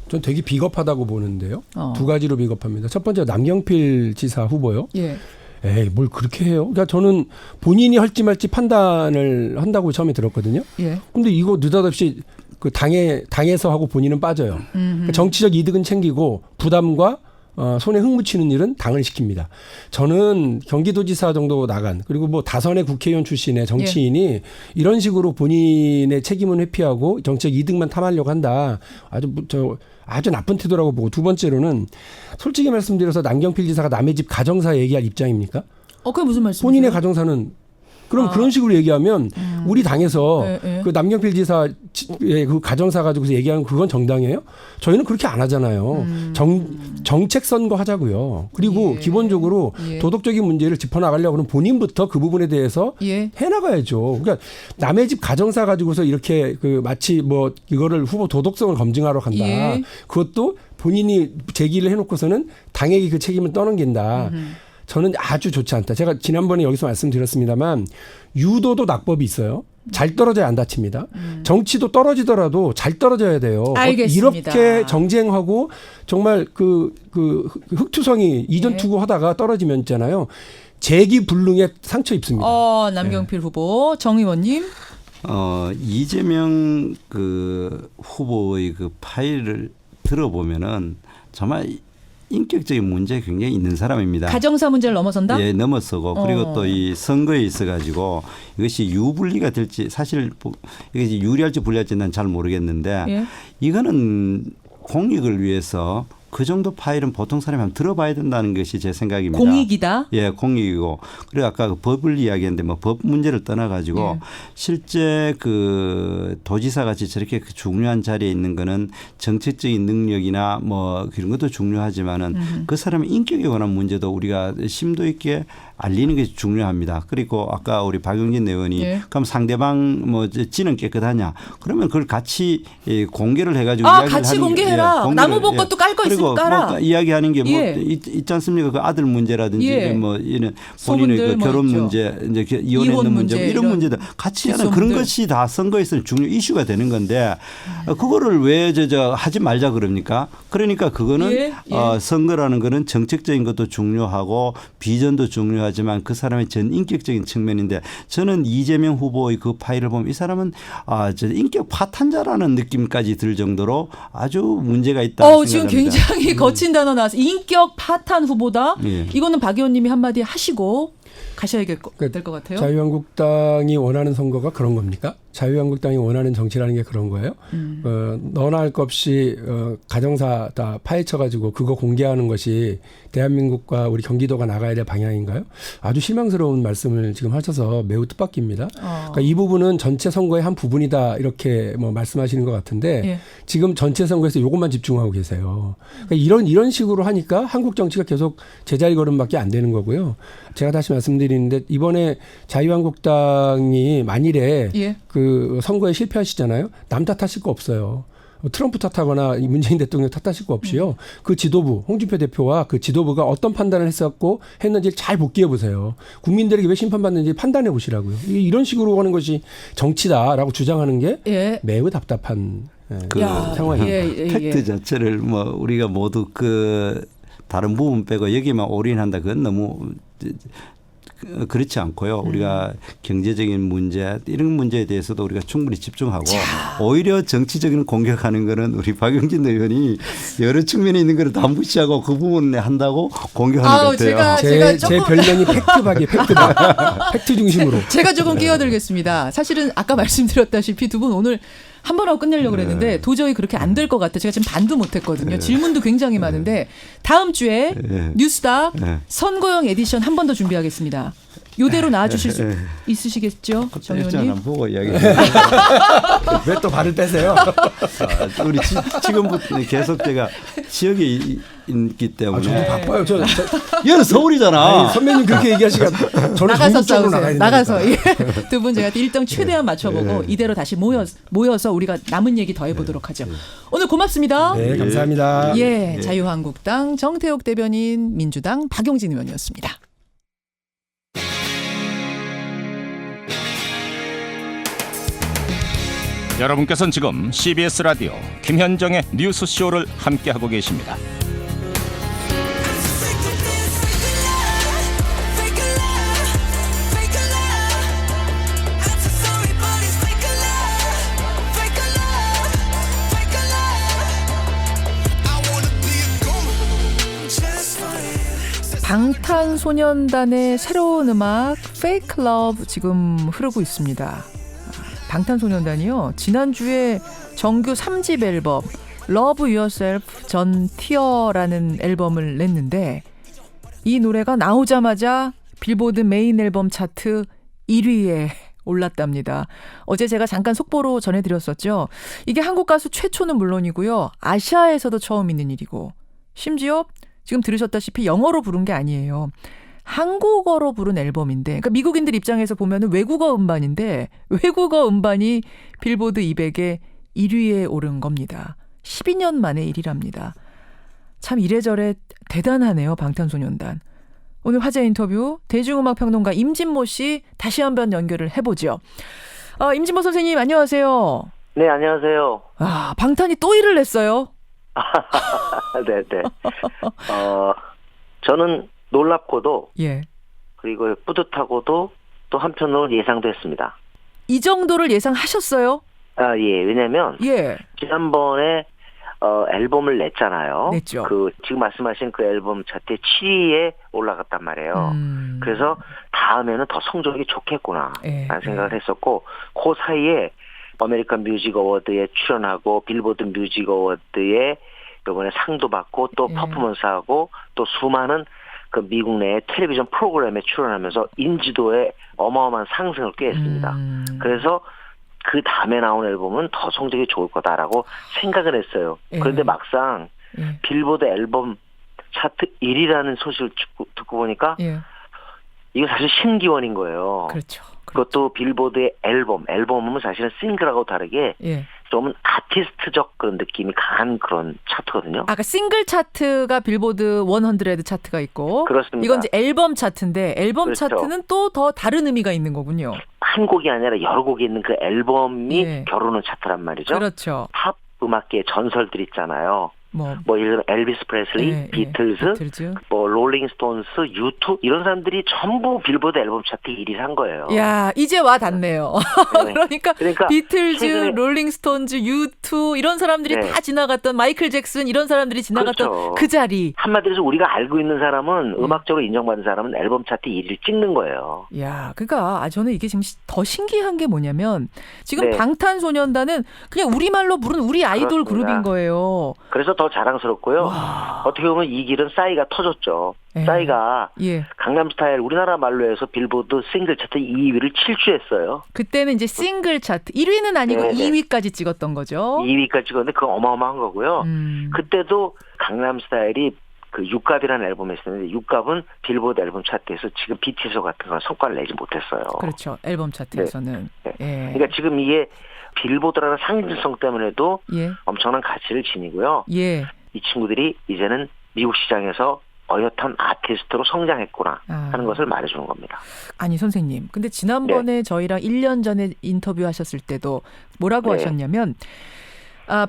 전 되게 비겁하다고 보는데요. 두 가지로 비겁합니다. 첫 번째 남경필 지사 후보요. 예. 에이, 뭘 그렇게 해요? 그러니까 저는 본인이 할지 말지 판단을 한다고 처음에 들었거든요. 예. 근데 이거 느닷없이 그 당에서 하고 본인은 빠져요. 그러니까 정치적 이득은 챙기고 부담과 손에 흙 묻히는 일은 당을 시킵니다. 저는 경기도지사 정도 나간 그리고 뭐 다선의 국회의원 출신의 정치인이 이런 식으로 본인의 책임은 회피하고 정치적 이득만 탐하려고 한다. 아주 나쁜 태도라고 보고 두 번째로는 솔직히 말씀드려서 남경필 지사가 남의 집 가정사 얘기할 입장입니까? 그게 무슨 말씀이세요? 본인의 가정사는 그럼 그런 식으로 얘기하면 우리 당에서 그 남경필 지사의 그 가정사 가지고서 얘기하는 그건 정당이에요? 저희는 그렇게 안 하잖아요. 정책 선거 하자고요. 그리고 기본적으로 도덕적인 문제를 짚어나가려고 하면 본인부터 그 부분에 대해서 해나가야죠. 그러니까 남의 집 가정사 가지고서 이렇게 그 마치 뭐 이거를 후보 도덕성을 검증하러 간다. 그것도 본인이 제기를 해놓고서는 당에게 그 책임을 떠넘긴다. 저는 아주 좋지 않다. 제가 지난번에 여기서 말씀드렸습니다만 유도도 낙법이 있어요. 잘 떨어져야 안 다칩니다. 정치도 떨어지더라도 잘 떨어져야 돼요. 알겠습니다. 이렇게 정쟁하고 정말 그 흑투성이 이전 투구하다가 떨어지면 있잖아요. 재기불능에 상처 입습니다. 남경필 후보, 정 의원님. 이재명 그 후보의 그 파일을 들어보면은 정말 인격적인 문제 굉장히 있는 사람입니다. 가정사 문제를 넘어선다? 예, 넘어서고 그리고 또 이 선거에 있어가지고 이것이 유불리가 될지 사실 이것이 유리할지 불리할지 난 잘 모르겠는데 이거는 공익을 위해서 그 정도 파일은 보통 사람이 한번 들어봐야 된다는 것이 제 생각입니다. 공익이다? 예, 공익이고. 그리고 아까 그 법을 이야기했는데 뭐 법 문제를 떠나가지고 실제 그 도지사 같이 저렇게 중요한 자리에 있는 거는 정책적인 능력이나 뭐 그런 것도 중요하지만은 그 사람의 인격에 관한 문제도 우리가 심도 있게 알리는 것이 중요합니다. 그리고 아까 우리 박용진 의원이 그럼 상대방 뭐 지는 깨끗하냐? 그러면 그걸 같이 공개를 해가지고 이야기를 같이 하는 공개해라. 나무 본 것도 깔 거 있으면 깔아. 뭐 이야기하는 게 뭐 있지 않습니까? 그 아들 문제라든지 뭐 이런 본인의 그 결혼 문제, 이제 이혼했는 문제 이런 문제들 같이 하는 그런 것이 다 선거에서는 중요 이슈가 되는 건데 그거를 왜 저 하지 말자 그럽니까? 그러니까 그거는 선거라는 거는 정책적인 것도 중요하고 비전도 중요하지만 그 사람의 전 인격적인 측면인데 저는 이재명 후보의 그 파일을 보면 이 사람은 저 인격 파탄자라는 느낌까지 들 정도로 아주 문제가 있다. 지금 굉장히 거친 단어 나와서 인격 파탄 후보다. 이거는 박 의원님이 한마디 하시고 가셔야 될 것 같아요. 자유한국당이 원하는 선거가 그런 겁니까? 자유한국당이 원하는 정치라는 게 그런 거예요? 너나 할 것 없이 가정사 다 파헤쳐가지고 그거 공개하는 것이 대한민국과 우리 경기도가 나가야 될 방향인가요? 아주 실망스러운 말씀을 지금 하셔서 매우 뜻밖입니다. 그러니까 이 부분은 전체 선거의 한 부분이다 이렇게 뭐 말씀하시는 것 같은데 지금 전체 선거에서 이것만 집중하고 계세요. 그러니까 이런 식으로 하니까 한국 정치가 계속 제자리 걸음밖에 안 되는 거고요. 제가 다시 말씀드리는데 이번에 자유한국당이 만일에 그 선거에 실패하시잖아요. 남 탓하실 거 없어요. 트럼프 탓하거나 문재인 대통령 탓하실 거 없이요. 그 지도부, 홍준표 대표와 그 지도부가 어떤 판단을 했는지 잘 복기해 보세요. 국민들에게 왜 심판받는지 판단해 보시라고요. 이런 식으로 하는 것이 정치다라고 주장하는 게 매우 답답한 그 상황이 팩트 자체를 뭐 우리가 모두 그 다른 부분 빼고 여기만 올인한다. 그건 너무 그렇지 않고요. 우리가 경제적인 문제 이런 문제에 대해서도 우리가 충분히 집중하고 오히려 정치적인 공격하는 거는 우리 박용진 의원이 여러 측면에 있는 걸 다 무시하고 그 부분에 한다고 공격하는 것 같아요. 제 별명이 팩트박이에요. 팩트박. 팩트 중심으로. 제가 조금 끼어들겠습니다. 사실은 아까 말씀드렸다시피 두 분 오늘 한 번 하고 끝내려고 그랬는데 도저히 그렇게 안 될 것 같아요. 제가 지금 반도 못했거든요. 질문도 굉장히 많은데 다음 주에 뉴스닥 선거용 에디션 한 번 더 준비하겠습니다. 이대로 나와주실 수 있으시겠죠? 정 의원님. 보고 이야기. 왜 또 발을 빼세요? 우리 지금부터 계속 제가 지역에 있기 때문에. 저도 바빠요. 여기는 서울이잖아. 아니, 선배님 그렇게 얘기하시니까 저는 나가서 전국적으로 싸우세요. 나가서 두 분 제가 일정 최대한 맞춰보고 이대로 다시 모여서 우리가 남은 얘기 더 해보도록 하죠. 오늘 고맙습니다. 네, 감사합니다. 예, 자유한국당 정태욱 대변인, 민주당 박용진 의원이었습니다. 여러분께서는 지금 CBS 라디오 김현정의 뉴스쇼를 함께하고 계십니다. 방탄소년단의 새로운 음악 Fake Love 지금 흐르고 있습니다. 방탄소년단이요. 지난주에 정규 3집 앨범 Love Yourself 전 Tear라는 앨범을 냈는데 이 노래가 나오자마자 빌보드 메인 앨범 차트 1위에 올랐답니다. 어제 제가 잠깐 속보로 전해드렸었죠. 이게 한국 가수 최초는 물론이고요. 아시아에서도 처음 있는 일이고 심지어 지금 들으셨다시피 영어로 부른 게 아니에요. 한국어로 부른 앨범인데, 그러니까 미국인들 입장에서 보면은 외국어 음반인데 외국어 음반이 빌보드 200에 1위에 오른 겁니다. 12년 만에 1위랍니다. 참 이래저래 대단하네요, 방탄소년단. 오늘 화제 인터뷰 대중음악 평론가 임진모 씨 다시 한번 연결을 해보죠. 임진모 선생님 안녕하세요. 네, 안녕하세요. 방탄이 또 일을 냈어요. 네. 저는 놀랍고도 그리고 뿌듯하고도 또 한편으로 예상도 했습니다. 이 정도를 예상하셨어요? 예. 왜냐면 지난번에 앨범을 냈잖아요. 냈죠. 지금 말씀하신 그 앨범 차트 7위에 올라갔단 말이에요. 그래서 다음에는 더 성적이 좋겠구나 라는 생각을 했었고 그 사이에 아메리칸 뮤직 어워드에 출연하고 빌보드 뮤직 어워드에 이번에 상도 받고 또 퍼포먼스하고 또 수많은 그 미국 내 텔레비전 프로그램에 출연하면서 인지도에 어마어마한 상승을 꾀했습니다. 그래서 그 다음에 나온 앨범은 더 성적이 좋을 거다라고 생각을 했어요. 그런데 막상 빌보드 앨범 차트 1위라는 소식을 듣고 보니까 이거 사실 신기원인 거예요. 그렇죠. 그것도 빌보드의 앨범은 사실은 싱글하고 다르게 좀 아티스트적 그런 느낌이 강한 그런 차트거든요. 아까 싱글 차트가 빌보드 100 차트가 있고 그렇습니다. 이건 이제 앨범 차트인데 앨범 그렇죠. 차트는 또 더 다른 의미가 있는 거군요. 한 곡이 아니라 여러 곡이 있는 그 앨범이 겨루는 차트란 말이죠. 그렇죠. 팝 음악계의 전설들 있잖아요. 뭐 예를 들면 엘비스 프레슬리, 비틀즈, 뭐 롤링스톤스, U2 이런 사람들이 전부 빌보드 앨범 차트 1위 한 거예요. 야, 이제 와 닿네요. 그러니까 비틀즈, 롤링스톤즈, U2 이런 사람들이 다 지나갔던 마이클 잭슨 이런 사람들이 지나갔던 그 자리. 한마디로 해서 우리가 알고 있는 사람은 음악적으로 인정받은 사람은 앨범 차트 1위를 찍는 거예요. 야, 그러니까 저는 이게 지금 더 신기한 게 뭐냐면 지금 방탄소년단은 그냥 우리말로 부른 우리 아이돌 그룹인 거예요. 그래서 더 자랑스럽고요. 어떻게 보면 이 길은 싸이가 터졌죠. 싸이가 강남스타일 우리나라 말로 해서 빌보드 싱글 차트 2위를 질주했어요. 그때는 이제 싱글 차트 1위는 아니고 2위까지 찍었던 거죠. 2위까지 찍었는데 그건 어마어마한 거고요. 그때도 강남스타일이 그 육갑이라는 앨범이 있었는데 육갑은 빌보드 앨범 차트에서 지금 BTS 같은 건 성과를 내지 못했어요. 그렇죠. 앨범 차트에서는. 그러니까 지금 이게 빌보드라는 상징성 때문에도 엄청난 가치를 지니고요. 이 친구들이 이제는 미국 시장에서 어엿한 아티스트로 성장했구나 하는 것을 말해주는 겁니다. 아니 선생님, 근데 지난번에 저희랑 1년 전에 인터뷰하셨을 때도 뭐라고 하셨냐면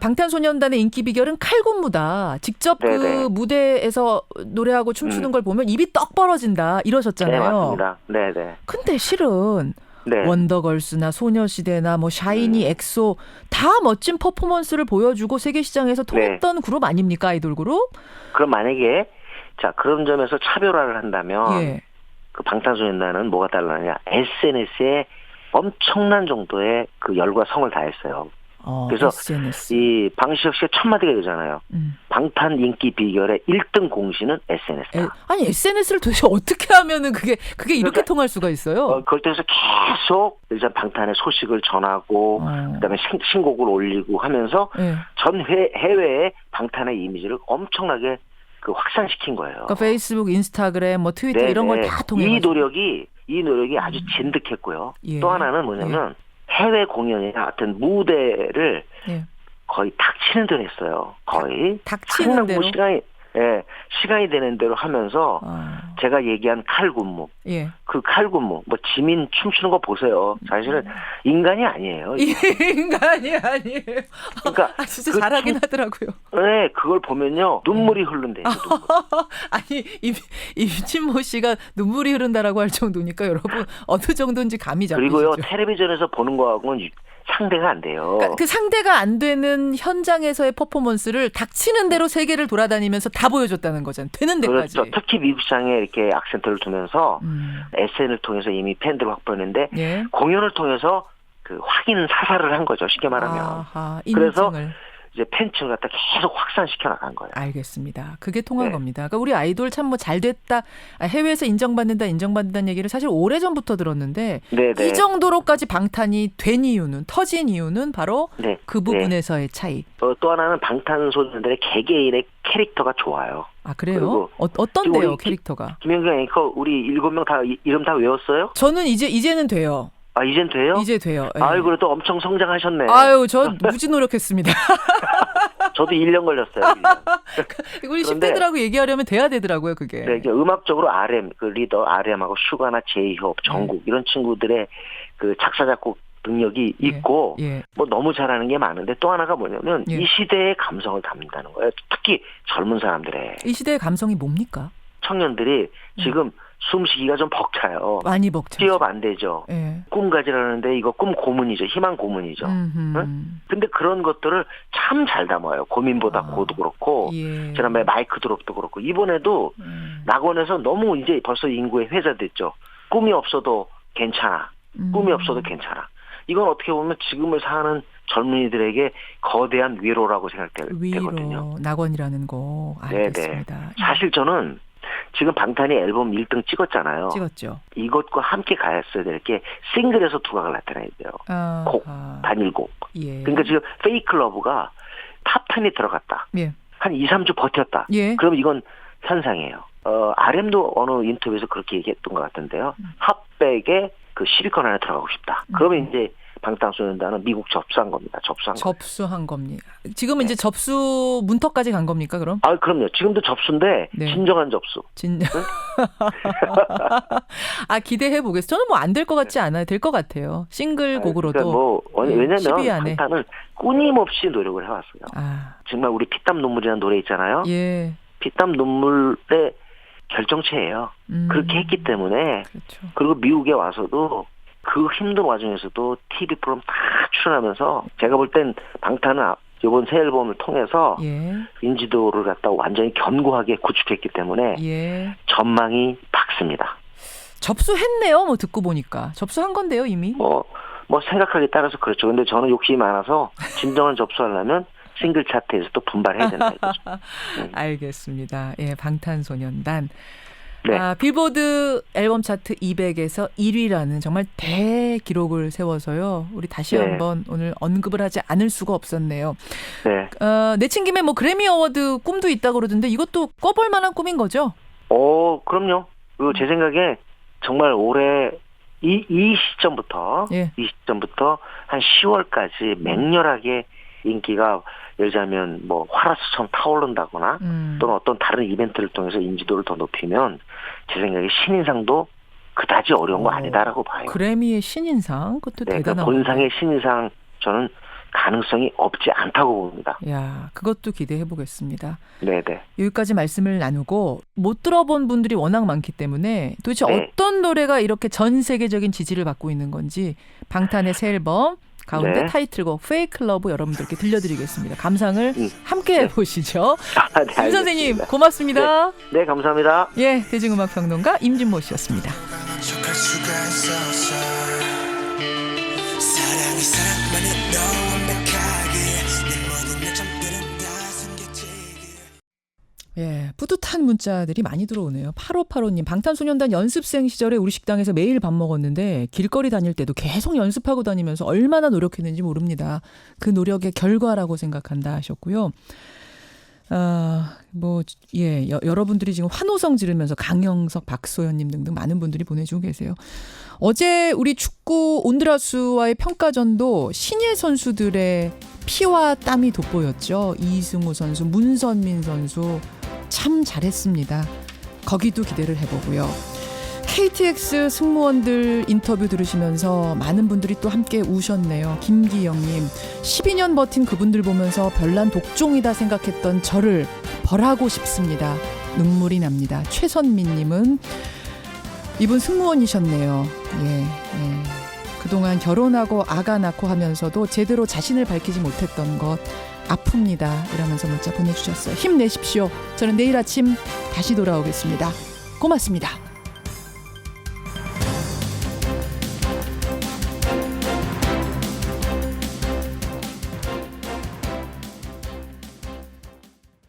방탄소년단의 인기 비결은 칼군무다. 직접 네네. 그 무대에서 노래하고 춤추는 걸 보면 입이 떡 벌어진다 이러셨잖아요. 네, 맞습니다. 네네. 근데 실은 네. 원더걸스나 소녀시대나 뭐 샤이니, 엑소 다 멋진 퍼포먼스를 보여주고 세계 시장에서 통했던 그룹 아닙니까? 아이돌 그룹? 그럼 만약에 자 그런 점에서 차별화를 한다면 예. 그 방탄소년단은 뭐가 달라냐? SNS에 엄청난 정도의 그 열과 성을 다했어요. 그래서 SNS. 이 방시혁 씨가 첫 마디가 되잖아요. 방탄 인기 비결의 1등 공신은 SNS다. 아니 SNS를 도대체 어떻게 하면은 그게 이렇게 통할 수가 있어요? 그걸 통해서 계속 일단 방탄의 소식을 전하고 그다음에 신곡을 올리고 하면서 전 해외에 방탄의 이미지를 엄청나게 그 확산시킨 거예요. 그러니까 페이스북, 인스타그램, 뭐 트위터 네네. 이런 걸 다 통해. 이 노력이 아주 진득했고요. 예. 또 하나는 뭐냐면 해외 공연이나 어떤 무대를 거의 닥치는 대로 했어요. 거의 닥치는 대로. 시간이 되는 대로 하면서 제가 얘기한 칼군무, 그 칼군무, 뭐 지민 춤추는 거 보세요. 사실은 인간이 아니에요. 인간이 아니에요. 그러니까 진짜 잘하긴 하더라고요. 네, 그걸 보면요 눈물이 흐른대요. 아니 임진모 씨가 눈물이 흐른다라고 할 정도니까 여러분 어느 정도인지 감이 잡히시죠. 그리고요 텔레비전에서 보는 거하고는 상대가 안 돼요. 그러니까 그 상대가 안 되는 현장에서의 퍼포먼스를 닥치는 대로 세계를 돌아다니면서 다 보여줬다는 거잖아요. 되는 데까지. 그렇죠. 특히 미국 시장에 이렇게 악센트를 두면서 SN을 통해서 이미 팬들을 확보했는데 공연을 통해서 그 확인 사살을 한 거죠. 쉽게 말하면. 그래서 이제 팬층을 갖다 계속 확산시켜 나간 거예요. 알겠습니다. 그게 통한 겁니다. 그러니까 우리 아이돌 참 뭐 잘 됐다. 해외에서 인정받는다는 얘기를 사실 오래전부터 들었는데 이 정도로까지 방탄이 된 이유는 터진 이유는 바로 그 부분에서의 차이. 또 하나는 방탄소년단의 개개인의 캐릭터가 좋아요. 아 그래요? 어떤데요 캐릭터가? 김연경 앵커 우리 7명 다 이름 다 외웠어요? 저는 이제는 돼요. 아, 이젠 돼요? 이제 돼요. 아유, 그래도 엄청 성장하셨네. 아유, 저 무지 노력했습니다. 저도 1년 걸렸어요. 1년. 우리 10대들하고 얘기하려면 돼야 되더라고요, 그게. 네, 음악적으로 RM, 그 리더 RM하고 슈가나 제이홉, 정국 이런 친구들의 그 작사 작곡 능력이 있고 뭐 너무 잘하는 게 많은데 또 하나가 뭐냐면 이 시대의 감성을 담는다는 거예요. 특히 젊은 사람들의. 이 시대의 감성이 뭡니까? 청년들이 지금 숨쉬기가 좀 벅차요. 많이 벅차죠. 취업 안 되죠. 꿈 가지라는데 이거 꿈 고문이죠. 희망 고문이죠. 응? 근데 그런 것들을 참 잘 담아요. 고민보다 고도 그렇고 지난번에 마이크 드롭도 그렇고 이번에도 낙원에서 너무 이제 벌써 인구에 회자됐죠. 꿈이 없어도 괜찮아. 꿈이 없어도 괜찮아. 이건 어떻게 보면 지금을 사는 젊은이들에게 거대한 위로라고 생각되거든요. 낙원이라는 거 알겠습니다. 네네. 사실 저는 지금 방탄이 앨범 1등 찍었잖아요. 찍었죠. 이것과 함께 가야어야 될 게 싱글에서 두각을 나타내야 돼요. 곡, 단일곡. 그러니까 지금 페이크 러브가 탑10에 들어갔다. 한 2, 3주 버텼다. 그럼 이건 현상이에요. RM도 어느 인터뷰에서 그렇게 얘기했던 것 같은데요. 핫백에 그 10위권 안에 들어가고 싶다. 그러면 이제 방탄소년단은 미국 접수한 겁니다. 접수한 겁니다. 지금은 이제 접수 문턱까지 간 겁니까, 그럼? 아, 그럼요. 지금도 접수인데 진정한 접수. 아, 기대해 보겠습니다. 저는 뭐 안 될 것 같지 않아요. 될 것 같아요. 싱글곡으로도. 그러니까 왜냐면 방탄은 끊임없이 노력을 해왔어요. 정말 우리 피땀 눈물이라는 노래 있잖아요. 피땀 눈물의 결정체예요. 그렇게 했기 때문에 그리고 미국에 와서도 그 힘든 와중에서도 TV 프로그램 다 출연하면서 제가 볼 땐 방탄은 이번 새 앨범을 통해서 인지도를 갖다 완전히 견고하게 구축했기 때문에 전망이 밝습니다. 접수했네요. 뭐 듣고 보니까 접수한 건데요 이미. 뭐 생각하기에 따라서 그렇죠. 근데 저는 욕심이 많아서 진정한 접수하려면 싱글 차트에서 또 분발해야 된다 이거죠. 알겠습니다. 방탄소년단. 빌보드 앨범 차트 200에서 1위라는 정말 대기록을 세워서요. 우리 다시 한번 오늘 언급을 하지 않을 수가 없었네요. 내친 김에 뭐 그래미 어워드 꿈도 있다고 그러던데 이것도 꿔볼 만한 꿈인 거죠? 그럼요. 제 생각에 정말 올해 이 시점부터 한 10월까지 맹렬하게 인기가 예를 들자면 뭐 화라수처럼 타오른다거나 또는 어떤 다른 이벤트를 통해서 인지도를 더 높이면 제 생각에 신인상도 그다지 어려운 거 아니다라고 봐요. 그래미의 신인상? 그것도 대단한 본상의 신인상 저는 가능성이 없지 않다고 봅니다. 야, 그것도 기대해 보겠습니다. 네네. 여기까지 말씀을 나누고 못 들어본 분들이 워낙 많기 때문에 도대체 네. 어떤 노래가 이렇게 전 세계적인 지지를 받고 있는 건지 방탄의 새 앨범 가운데 네. 타이틀곡 Fake Love 여러분들께 들려드리겠습니다. 감상을 함께 해보시죠. 네, 김 선생님 고맙습니다. 네, 네, 감사합니다. 예, 대중음악평론가 임진모 씨였습니다. 예, 뿌듯한 문자들이 많이 들어오네요. 8585님, 방탄소년단 연습생 시절에 우리 식당에서 매일 밥 먹었는데 길거리 다닐 때도 계속 연습하고 다니면서 얼마나 노력했는지 모릅니다. 그 노력의 결과라고 생각한다 하셨고요. 여러분들이 지금 환호성 지르면서 강영석, 박소연님 등등 많은 분들이 보내주고 계세요. 어제 우리 축구 온드라스와의 평가전도 신예 선수들의 피와 땀이 돋보였죠. 이승우 선수, 문선민 선수 참 잘했습니다. 거기도 기대를 해보고요. KTX 승무원들 인터뷰 들으시면서 많은 분들이 또 함께 우셨네요. 김기영님, 12년 버틴 그분들 보면서 별난 독종이다 생각했던 저를 벌하고 싶습니다. 눈물이 납니다. 최선미님은 이분 승무원이셨네요. 예. 그동안 결혼하고 아가 낳고 하면서도 제대로 자신을 밝히지 못했던 것 아픕니다. 이러면서 문자 보내주셨어요. 힘내십시오. 저는 내일 아침 다시 돌아오겠습니다. 고맙습니다.